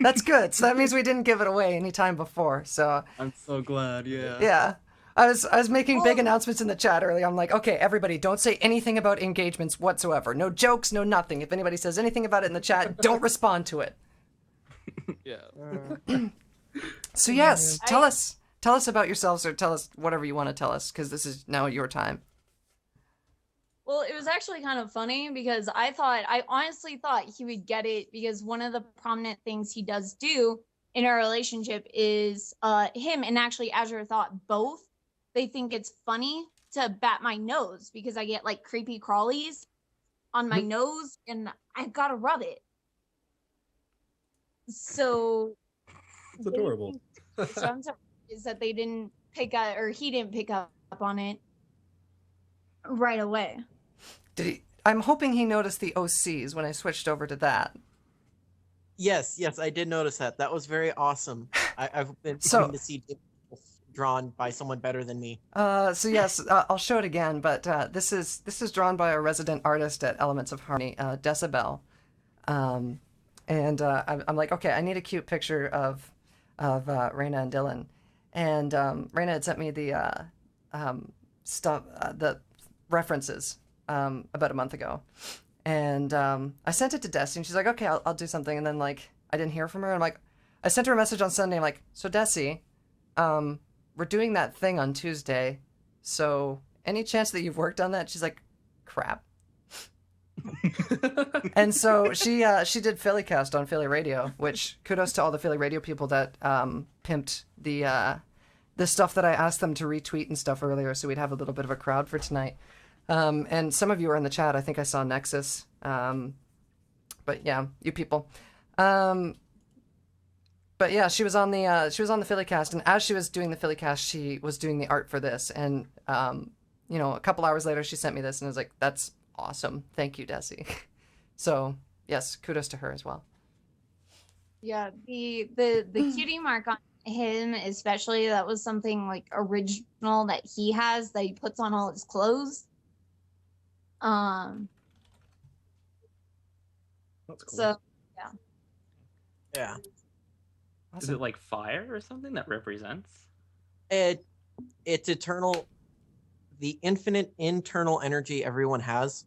Speaker 1: That's good. So that means we didn't give it away any time before. So
Speaker 10: I'm so glad, yeah.
Speaker 1: Yeah. I was making big announcements in the chat earlier. I'm like, okay, everybody, don't say anything about engagements whatsoever. No jokes, no nothing. If anybody says anything about it in the chat, don't respond to it.
Speaker 4: Yeah.
Speaker 1: So yes, tell us about yourselves, or tell us whatever you want to tell us, because this is now your time.
Speaker 17: Well, it was actually kind of funny because I honestly thought he would get it, because one of the prominent things he does do in our relationship is him and actually Azure Thought both. They think it's funny to bat my nose because I get like creepy crawlies on my nose and I've got to rub it. So
Speaker 2: it's adorable.
Speaker 17: Sometimes is that they didn't pick up, or he didn't pick up on it right away.
Speaker 1: Did he? I'm hoping he noticed the OCs when I switched over to that.
Speaker 18: Yes, I did notice that. That was very awesome. I've been wanting to see drawn by someone better than me.
Speaker 1: So yes, I'll show it again, but this is drawn by a resident artist at Elements of Harmony, Decibel. And I'm like, okay, I need a cute picture of Raina and Dylan. And Raina had sent me the stuff, the references about a month ago. And I sent it to Desi, and she's like, okay, I'll do something. And then like I didn't hear from her. I'm like, I sent her a message on Sunday. I'm like, so Desi, we're doing that thing on Tuesday, so any chance that you've worked on that? She's like, crap. And so she did Phillycast on Philly Radio, which kudos to all the Philly Radio people that pimped the stuff that I asked them to retweet and stuff earlier, so we'd have a little bit of a crowd for tonight. And some of you were in the chat. I think I saw Nexus. But yeah, you people. But yeah, she was on the Phillycast, and as she was doing the Phillycast, she was doing the art for this. And a couple hours later, she sent me this, and I was like, "That's awesome! Thank you, Desi." So yes, kudos to her as well.
Speaker 17: Yeah, the cutie mark on him, especially, that was something like original that he has that he puts on all his clothes.
Speaker 2: That's cool.
Speaker 17: So yeah.
Speaker 18: Yeah.
Speaker 7: Is it like fire or something that represents?
Speaker 18: It's eternal, the infinite internal energy everyone has.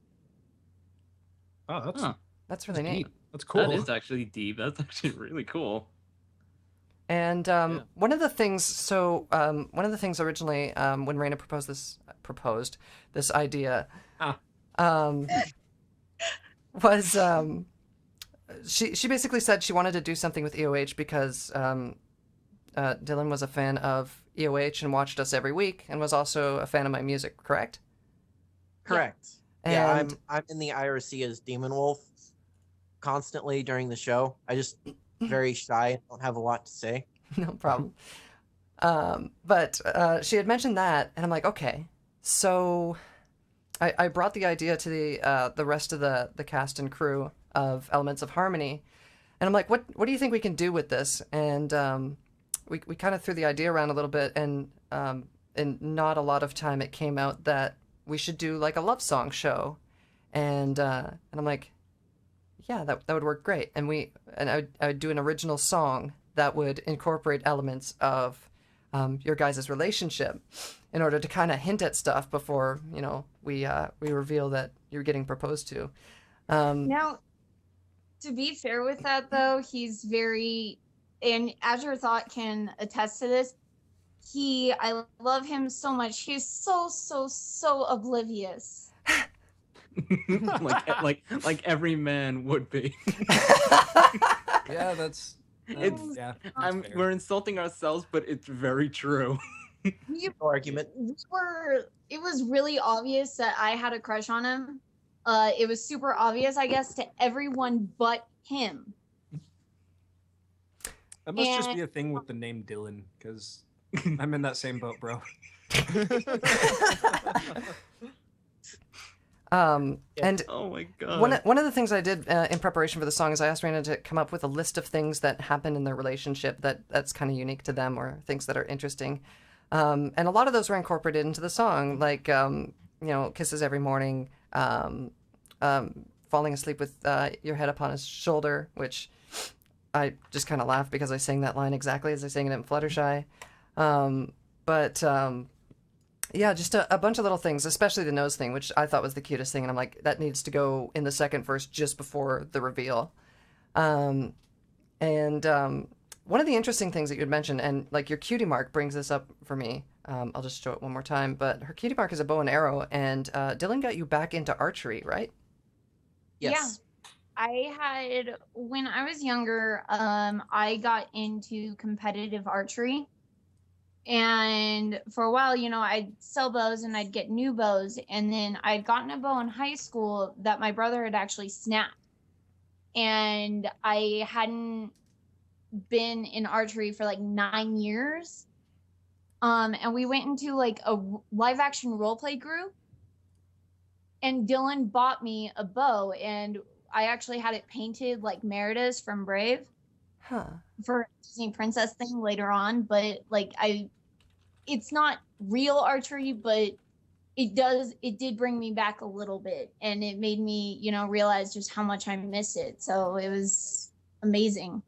Speaker 2: Oh,
Speaker 1: that's really neat.
Speaker 2: That's cool.
Speaker 7: That is actually deep. That's actually really cool.
Speaker 1: And one of the things originally when Raina proposed this idea was she basically said she wanted to do something with EOH because Dylan was a fan of EOH and watched us every week and was also a fan of my music, correct?
Speaker 18: Correct.
Speaker 1: And
Speaker 18: Yeah, I'm in the IRC as Demon Wolf constantly during the show. I just very shy and don't have a lot to say.
Speaker 1: No problem. But she had mentioned that, and I'm like, okay. So I brought the idea to the rest of the cast and crew of Elements of Harmony, and I'm like, what do you think we can do with this? And we kind of threw the idea around a little bit, and in not a lot of time, it came out that we should do like a love song show, and I'm like, yeah, that would work great. And I would do an original song that would incorporate elements of your guys' relationship in order to kind of hint at stuff before, you know, we reveal that you're getting proposed to.
Speaker 17: Now, to be fair with that, though, he's very, and Azure Thought can attest to this, I love him so much. He's so oblivious.
Speaker 10: like every man would be.
Speaker 2: Yeah, that's yeah.
Speaker 10: We're insulting ourselves, but it's very true.
Speaker 17: No
Speaker 18: argument.
Speaker 17: It was really obvious that I had a crush on him. It was super obvious, I guess, to everyone but him.
Speaker 2: That must just be a thing with the name Dylan, because I'm in that same boat, bro.
Speaker 1: And
Speaker 10: oh my god!
Speaker 1: One of the things I did in preparation for the song is I asked Raina to come up with a list of things that happen in their relationship that's kind of unique to them or things that are interesting. And a lot of those were incorporated into the song, like you know, kisses every morning, falling asleep with your head upon his shoulder, which I just kind of laughed because I sang that line exactly as I sang it in Fluttershy. Yeah, just a bunch of little things, especially the nose thing, which I thought was the cutest thing. And I'm like, that needs to go in the second verse just before the reveal. One of the interesting things that you had mentioned, and like your cutie mark brings this up for me. I'll just show it one more time. But her cutie mark is a bow and arrow, and Dylan got you back into archery, right?
Speaker 18: Yes.
Speaker 17: Yeah. When I was younger, I got into competitive archery. And for a while, you know, I'd sell bows and I'd get new bows. And then I'd gotten a bow in high school that my brother had actually snapped. And I hadn't been in archery for like 9 years. And we went into like a live action role play group. And Dylan bought me a bow, and I actually had it painted like Merida's from Brave. For a Disney princess thing later on, but like it's not real archery, but it did bring me back a little bit, and it made me, you know, realize just how much I miss it. So it was amazing.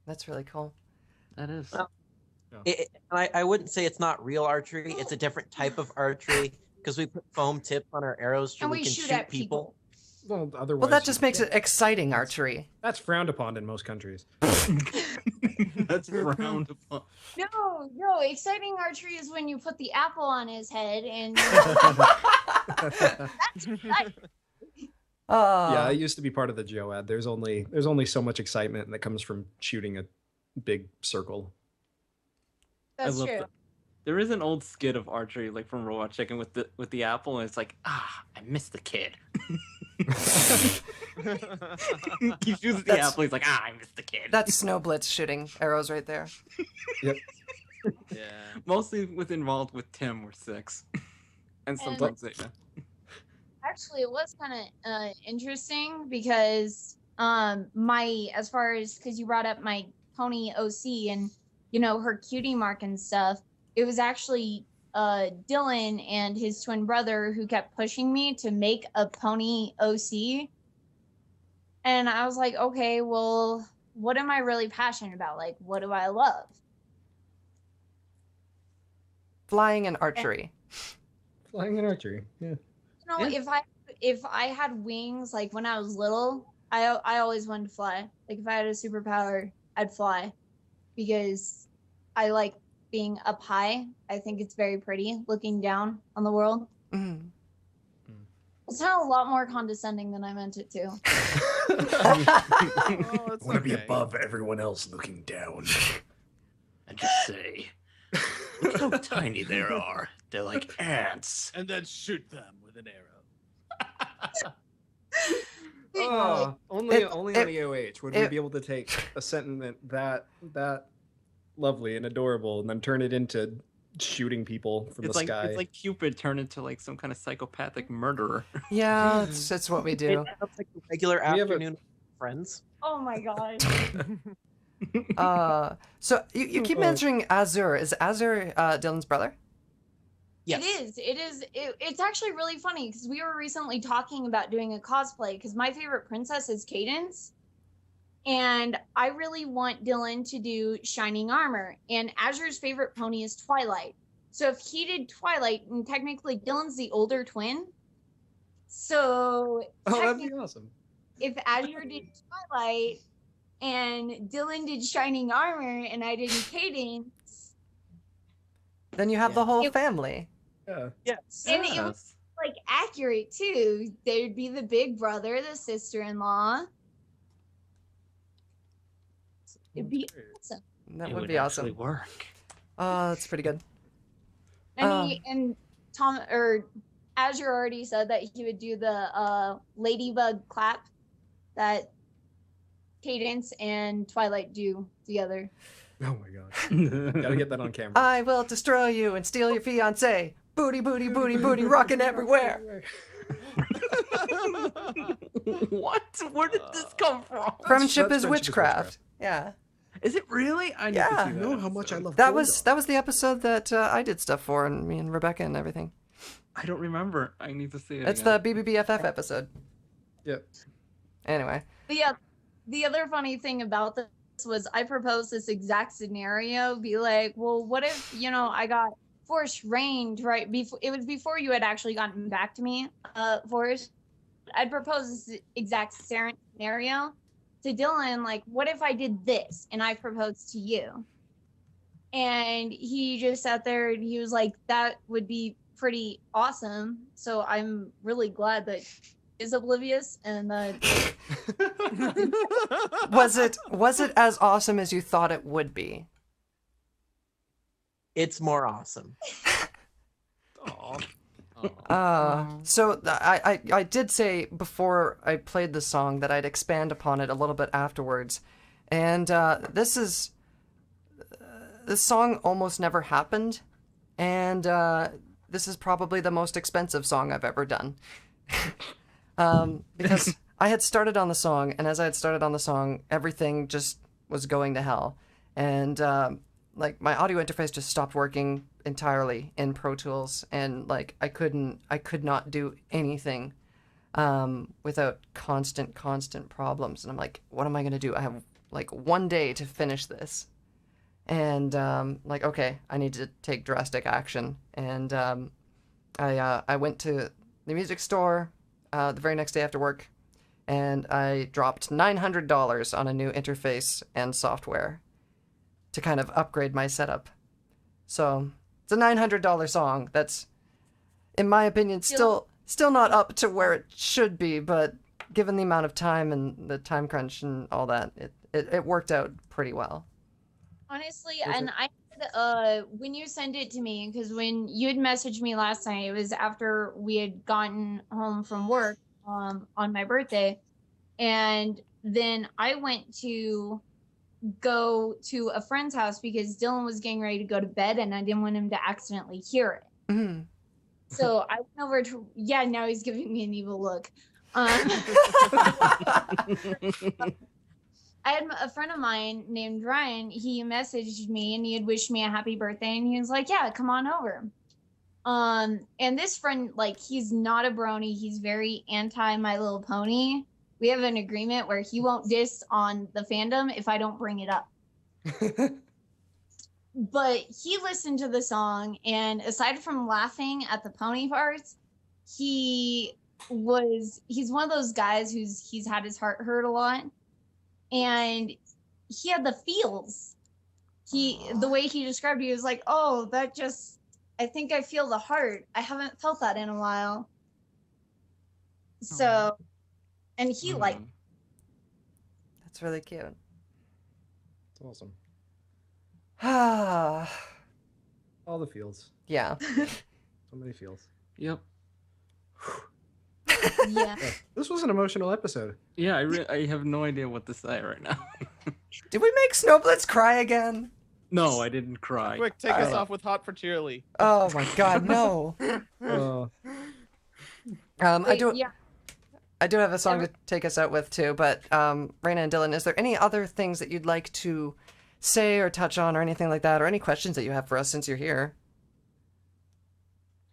Speaker 1: That's really cool.
Speaker 10: That is.
Speaker 18: Well, I wouldn't say it's not real archery. It's a different type of archery because we put foam tips on our arrows so
Speaker 17: And
Speaker 18: we
Speaker 17: we
Speaker 18: can
Speaker 17: shoot
Speaker 18: shoot
Speaker 17: at
Speaker 18: people.
Speaker 2: Well, otherwise,
Speaker 1: Well, that just makes it exciting archery.
Speaker 2: That's frowned upon in most countries.
Speaker 10: That's frowned upon.
Speaker 17: No, exciting archery is when you put the apple on his head and that's exciting.
Speaker 2: Yeah, I used to be part of the JOAD. There's only so much excitement that comes from shooting a big circle.
Speaker 17: That's true.
Speaker 10: that. There is an old skit of archery, like from Robot Chicken, with the apple, and it's like, I miss the kid. He shoots the apple. He's like, I miss the kid.
Speaker 1: That's Snowblitz shooting arrows right there.
Speaker 2: Yep.
Speaker 10: Yeah. Mostly involved with Tim or Six, and sometimes Zeta.
Speaker 17: Actually, it was kind of interesting because as far as, because you brought up my pony OC and, you know, her cutie mark and stuff, it was actually Dylan and his twin brother who kept pushing me to make a pony OC. And I was like, okay, well, what am I really passionate about? Like, what do I love?
Speaker 1: Flying and archery.
Speaker 2: Flying and archery, yeah.
Speaker 17: You know, if I had wings, like when I was little, I always wanted to fly. Like if I had a superpower, I'd fly because I like being up high. I think it's very pretty looking down on the world. It sounded a lot more condescending than I meant it to.
Speaker 2: I
Speaker 4: want
Speaker 2: to be above everyone else looking down.
Speaker 7: And just say, look how tiny they are. They're like ants.
Speaker 4: And then shoot them with an arrow.
Speaker 2: Only on EOH would we be able to take a sentiment that lovely and adorable and then turn it into shooting people from the sky.
Speaker 10: It's like Cupid turned into like some kind of psychopathic murderer.
Speaker 1: Yeah, that's what we do.
Speaker 18: It's like a regular afternoon with friends.
Speaker 17: Oh my god.
Speaker 1: So you keep mentioning Azur. Is Azur Dylan's brother?
Speaker 17: Yes. It is. It's actually really funny because we were recently talking about doing a cosplay because my favorite princess is Cadence. And I really want Dylan to do Shining Armor. And Azur's favorite pony is Twilight. So if he did Twilight, and technically Dylan's the older twin. So
Speaker 2: that'd be awesome.
Speaker 17: If Azur did Twilight and Dylan did Shining Armor and I did Cadence,
Speaker 1: then you have the whole family.
Speaker 2: Yeah.
Speaker 18: Yes.
Speaker 17: And it was like accurate too. There'd be the big brother, the sister-in-law. It'd be awesome.
Speaker 1: That
Speaker 7: It
Speaker 1: would
Speaker 7: would
Speaker 1: be awesome.
Speaker 7: actually work.
Speaker 1: That's pretty good.
Speaker 17: And Tom or Azure already said that he would do the ladybug clap that Cadence and Twilight do together.
Speaker 2: Oh my god. Gotta get that on camera.
Speaker 1: I will destroy you and steal your fiance. Booty, booty, booty, booty, rocking everywhere.
Speaker 10: What? Where did this come from?
Speaker 1: Friendship is witchcraft. Yeah.
Speaker 10: Is it really? I need
Speaker 1: Yeah.
Speaker 10: to see
Speaker 2: You know how much I love
Speaker 1: That was the episode that I did stuff for, and me and Rebecca and everything.
Speaker 10: I don't remember. I need to see it.
Speaker 1: It's
Speaker 10: again.
Speaker 1: the BBBFF episode.
Speaker 2: Yep.
Speaker 1: Anyway.
Speaker 17: But yeah, the other funny thing about this was I proposed this exact scenario. Be like, well, what if I got Forrest rained right before? It was before you had actually gotten back to me, Forrest. I'd propose this exact scenario to Dylan, like, what if I did this and I proposed to you? And he just sat there and he was like, that would be pretty awesome. So I'm really glad that is oblivious and that
Speaker 1: was it as awesome as you thought it would be?
Speaker 18: It's more awesome.
Speaker 1: So I did say before I played the song that I'd expand upon it a little bit afterwards, and this song almost never happened, and this is probably the most expensive song I've ever done, because I had started on the song, and as I had started on the song, everything just was going to hell, and like my audio interface just stopped working entirely in Pro Tools, and like I could not do anything without constant problems. And I'm like, what am I gonna do? I have like one day to finish this, and like, okay, I need to take drastic action. And I went to the music store the very next day after work, and I dropped $900 on a new interface and software to kind of upgrade my setup. So it's a $900 song that's, in my opinion, still not up to where it should be, but given the amount of time and the time crunch and all that, it worked out pretty well.
Speaker 17: honestly, and I when you sent it to me, because when you had messaged me last night, it was after we had gotten home from work on my birthday, and then I went to go to a friend's house because Dylan was getting ready to go to bed and I didn't want him to accidentally hear it.
Speaker 1: Mm-hmm.
Speaker 17: So I went over to, now he's giving me an evil look. I had a friend of mine named Ryan. He messaged me and he had wished me a happy birthday, and he was like, yeah, come on over. And this friend, like, he's not a brony. He's very anti My Little Pony. We have an agreement where he won't diss on the fandom if I don't bring it up. But he listened to the song, and aside from laughing at the pony parts, he's one of those guys he's had his heart hurt a lot, and he had the feels. The way he described it, he was like, oh, I think I feel the heart. I haven't felt that in a while. So, and he liked.
Speaker 1: That's really cute.
Speaker 2: It's awesome.
Speaker 1: Ah.
Speaker 2: All the feels.
Speaker 1: Yeah.
Speaker 2: So many feels.
Speaker 7: Yep.
Speaker 17: Yeah.
Speaker 2: This was an emotional episode.
Speaker 7: Yeah, I have no idea what to say right now.
Speaker 1: Did we make Snowblitz cry again?
Speaker 7: No, I didn't cry.
Speaker 4: Quick, take us off with Hot for Cheerily.
Speaker 1: Oh my god, no. I do have a song to take us out with too, but Raina and Dylan, is there any other things that you'd like to say or touch on or anything like that, or any questions that you have for us since you're here?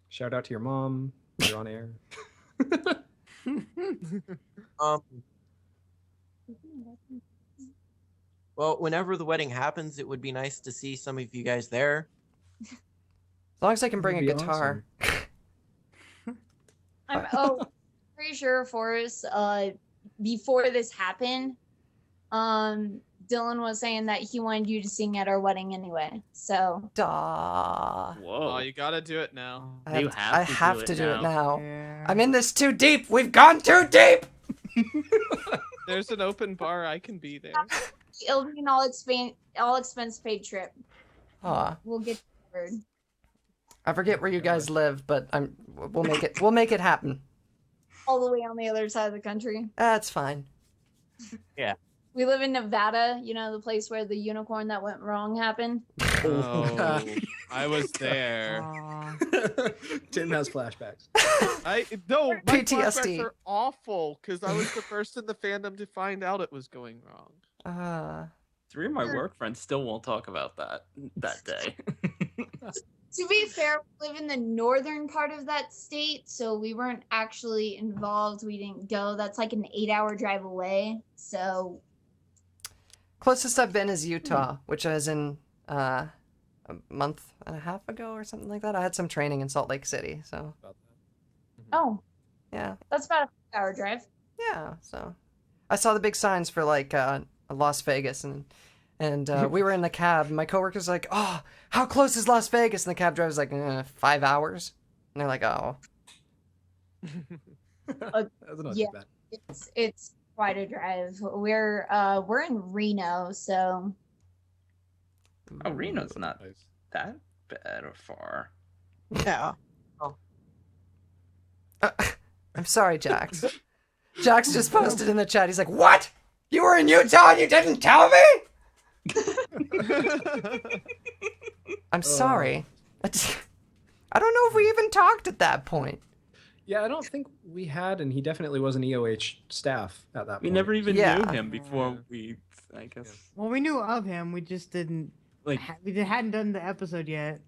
Speaker 2: Shout out to your mom. You're on air.
Speaker 18: Well, whenever the wedding happens, it would be nice to see some of you guys there.
Speaker 1: As long as I can bring a guitar.
Speaker 17: I'm pretty sure Forrest, before this happened, Dylan was saying that he wanted you to sing at our wedding anyway. So.
Speaker 1: Duh.
Speaker 4: Whoa, you gotta do it now.
Speaker 1: I have to do it now. Yeah. I'm in this too deep. We've gone too deep.
Speaker 4: There's an open bar. I can be there.
Speaker 17: It'll be an all expense paid trip.
Speaker 1: Aw.
Speaker 17: We'll get covered.
Speaker 1: I forget where you guys live, but we'll make it. We'll make it happen.
Speaker 17: All the way on the other side of the country.
Speaker 1: That's fine.
Speaker 18: Yeah.
Speaker 17: We live in Nevada, you know, the place where the unicorn that went wrong happened.
Speaker 4: Oh, I was there.
Speaker 2: Tim has flashbacks.
Speaker 4: My
Speaker 1: PTSD.
Speaker 4: flashbacks are awful because I was the first in the fandom to find out it was going wrong.
Speaker 7: 3 of my work friends still won't talk about that day.
Speaker 17: To be fair, we live in the northern part of that state, so we weren't actually involved. We didn't go. That's like an 8-hour drive away. So
Speaker 1: closest I've been is Utah, which I was in a month and a half ago or something like that. I had some training in Salt Lake City, so.
Speaker 17: Oh.
Speaker 1: Yeah.
Speaker 17: That's about a 4-hour drive.
Speaker 1: Yeah, so. I saw the big signs for like Las Vegas, and we were in the cab. And my coworker's like, "Oh, how close is Las Vegas?" And the cab driver's like, 5 hours. And they're like, "Oh."
Speaker 2: That's not too bad.
Speaker 17: It's quite a drive. We're in Reno, so.
Speaker 10: Oh, Reno's not that bad or far.
Speaker 18: Yeah.
Speaker 17: Oh.
Speaker 1: I'm sorry, Jax. Jax just posted in the chat. He's like, "What? You were in Utah and you didn't tell me?" I'm sorry. I don't know if we even talked at that point.
Speaker 2: Yeah, I don't think we had, and he definitely wasn't EOH staff at that point.
Speaker 7: We never even knew him before we, I guess.
Speaker 6: Well, we knew of him. We just didn't.
Speaker 7: Like
Speaker 6: we hadn't done the episode yet.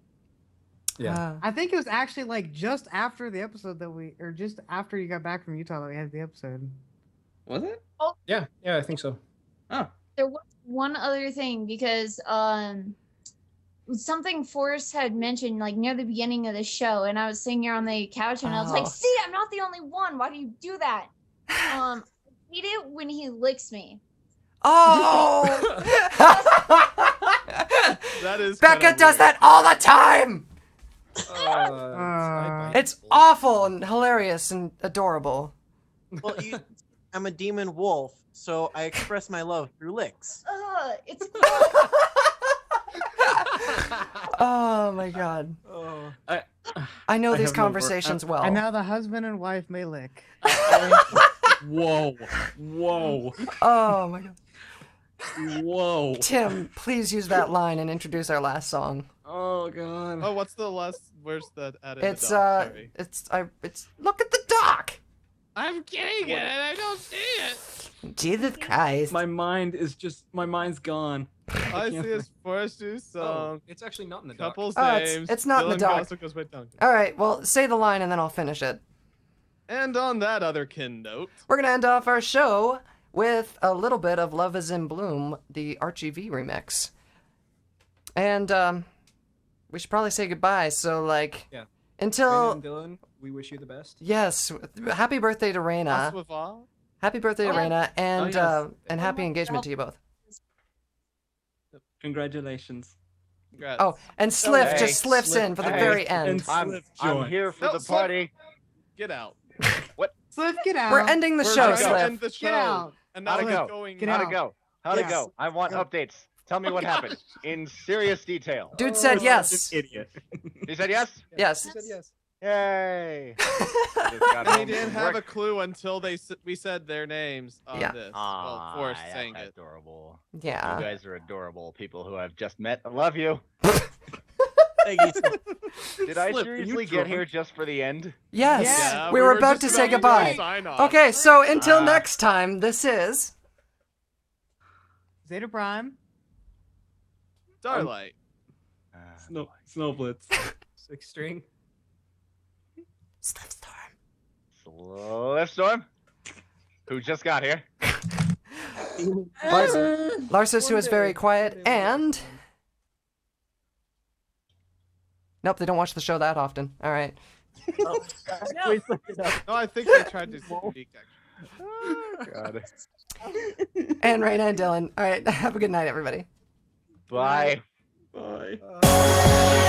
Speaker 2: Yeah.
Speaker 6: I think it was actually like just after the episode or just after you got back from Utah that we had the episode.
Speaker 10: Was it?
Speaker 17: Oh.
Speaker 2: Yeah, I think so.
Speaker 10: Oh.
Speaker 17: There was one other thing because something Forrest had mentioned like near the beginning of the show, and I was sitting here on the couch and I was like, "See, I'm not the only one. Why do you do that?" I hate it when he licks me.
Speaker 1: Oh.
Speaker 4: That is.
Speaker 1: Becca does that all the time. It's awful and hilarious and adorable.
Speaker 18: Well, I'm a demon wolf, so I express my love through licks.
Speaker 17: It's.
Speaker 1: Oh my god. I know these conversations well.
Speaker 6: And now the husband and wife may lick.
Speaker 7: Whoa.
Speaker 1: Oh my god.
Speaker 7: Whoa.
Speaker 1: Tim, please use that line and introduce our last song.
Speaker 7: Oh god.
Speaker 4: Oh, what's the last? Where's the added?
Speaker 1: It's
Speaker 4: Sorry.
Speaker 1: it's look at the dock.
Speaker 4: I'm getting it, and I don't see it.
Speaker 1: Jesus Christ.
Speaker 7: My mind's gone.
Speaker 4: I see is Forrest do song.
Speaker 2: It's actually not in the doc.
Speaker 4: Couples
Speaker 1: Oh,
Speaker 4: names.
Speaker 1: it's not in the
Speaker 4: Dylan
Speaker 1: doc.
Speaker 4: Gossip goes by Duncan.
Speaker 1: All right, well, say the line and then I'll finish it.
Speaker 4: And on that other kin note,
Speaker 1: we're gonna end off our show with a little bit of "Love Is in Bloom," the Archie V remix. And we should probably say goodbye. So like,
Speaker 2: yeah.
Speaker 1: Until
Speaker 2: Raina and Dylan, we wish you the best.
Speaker 1: Yes, happy birthday to Raina. Happy birthday to Raina, and happy engagement to you both.
Speaker 7: Congratulations.
Speaker 4: Congrats.
Speaker 1: Oh, and Sliff just slips in for the very end.
Speaker 19: I'm here for the party.
Speaker 4: Get out.
Speaker 19: What?
Speaker 6: Sliff, get out.
Speaker 1: We're ending the
Speaker 4: We're
Speaker 1: show,
Speaker 4: trying to
Speaker 1: Sliff.
Speaker 4: end the show.
Speaker 6: Get out.
Speaker 4: And now
Speaker 19: How'd it
Speaker 4: he's
Speaker 19: go?
Speaker 4: going.
Speaker 6: Get
Speaker 19: How'd
Speaker 6: out.
Speaker 19: it go? How'd it
Speaker 6: Yes.
Speaker 19: go? I want updates. Tell me what happened in serious detail.
Speaker 1: Dude said yes.
Speaker 7: Idiot.
Speaker 19: He said yes?
Speaker 1: Yes.
Speaker 2: He said yes.
Speaker 19: Yay. I just got
Speaker 4: And he
Speaker 19: home
Speaker 4: didn't
Speaker 19: from
Speaker 4: have a
Speaker 19: work.
Speaker 4: clue until we said their names on
Speaker 1: Yeah.
Speaker 4: this.
Speaker 19: Aw,
Speaker 4: Well, Forrest
Speaker 19: that's
Speaker 4: saying it.
Speaker 19: adorable.
Speaker 1: Yeah.
Speaker 19: You guys are adorable people who I've just met. I love you.
Speaker 18: Thank you.
Speaker 19: Did I
Speaker 7: Slip, are you
Speaker 19: seriously get
Speaker 7: drunk?
Speaker 19: here just for the end?
Speaker 1: Yes.
Speaker 4: Yeah,
Speaker 1: we were about to
Speaker 4: just
Speaker 1: say
Speaker 4: about
Speaker 1: goodbye.
Speaker 4: sign off.
Speaker 1: Okay, so until
Speaker 19: Ah.
Speaker 1: next time, this is
Speaker 6: Zeta Prime.
Speaker 4: Starlight.
Speaker 7: Snowblitz.
Speaker 2: Six string.
Speaker 1: Sliff Storm.
Speaker 19: Sliff Storm? Who just got here?
Speaker 1: Larsus, who is very quiet, and nope, they don't watch the show that often. All right.
Speaker 4: No, I think they tried to speak actually.
Speaker 19: Oh, God.
Speaker 1: And Raina and Dylan. All right. Have a good night, everybody.
Speaker 19: Bye.
Speaker 7: Bye.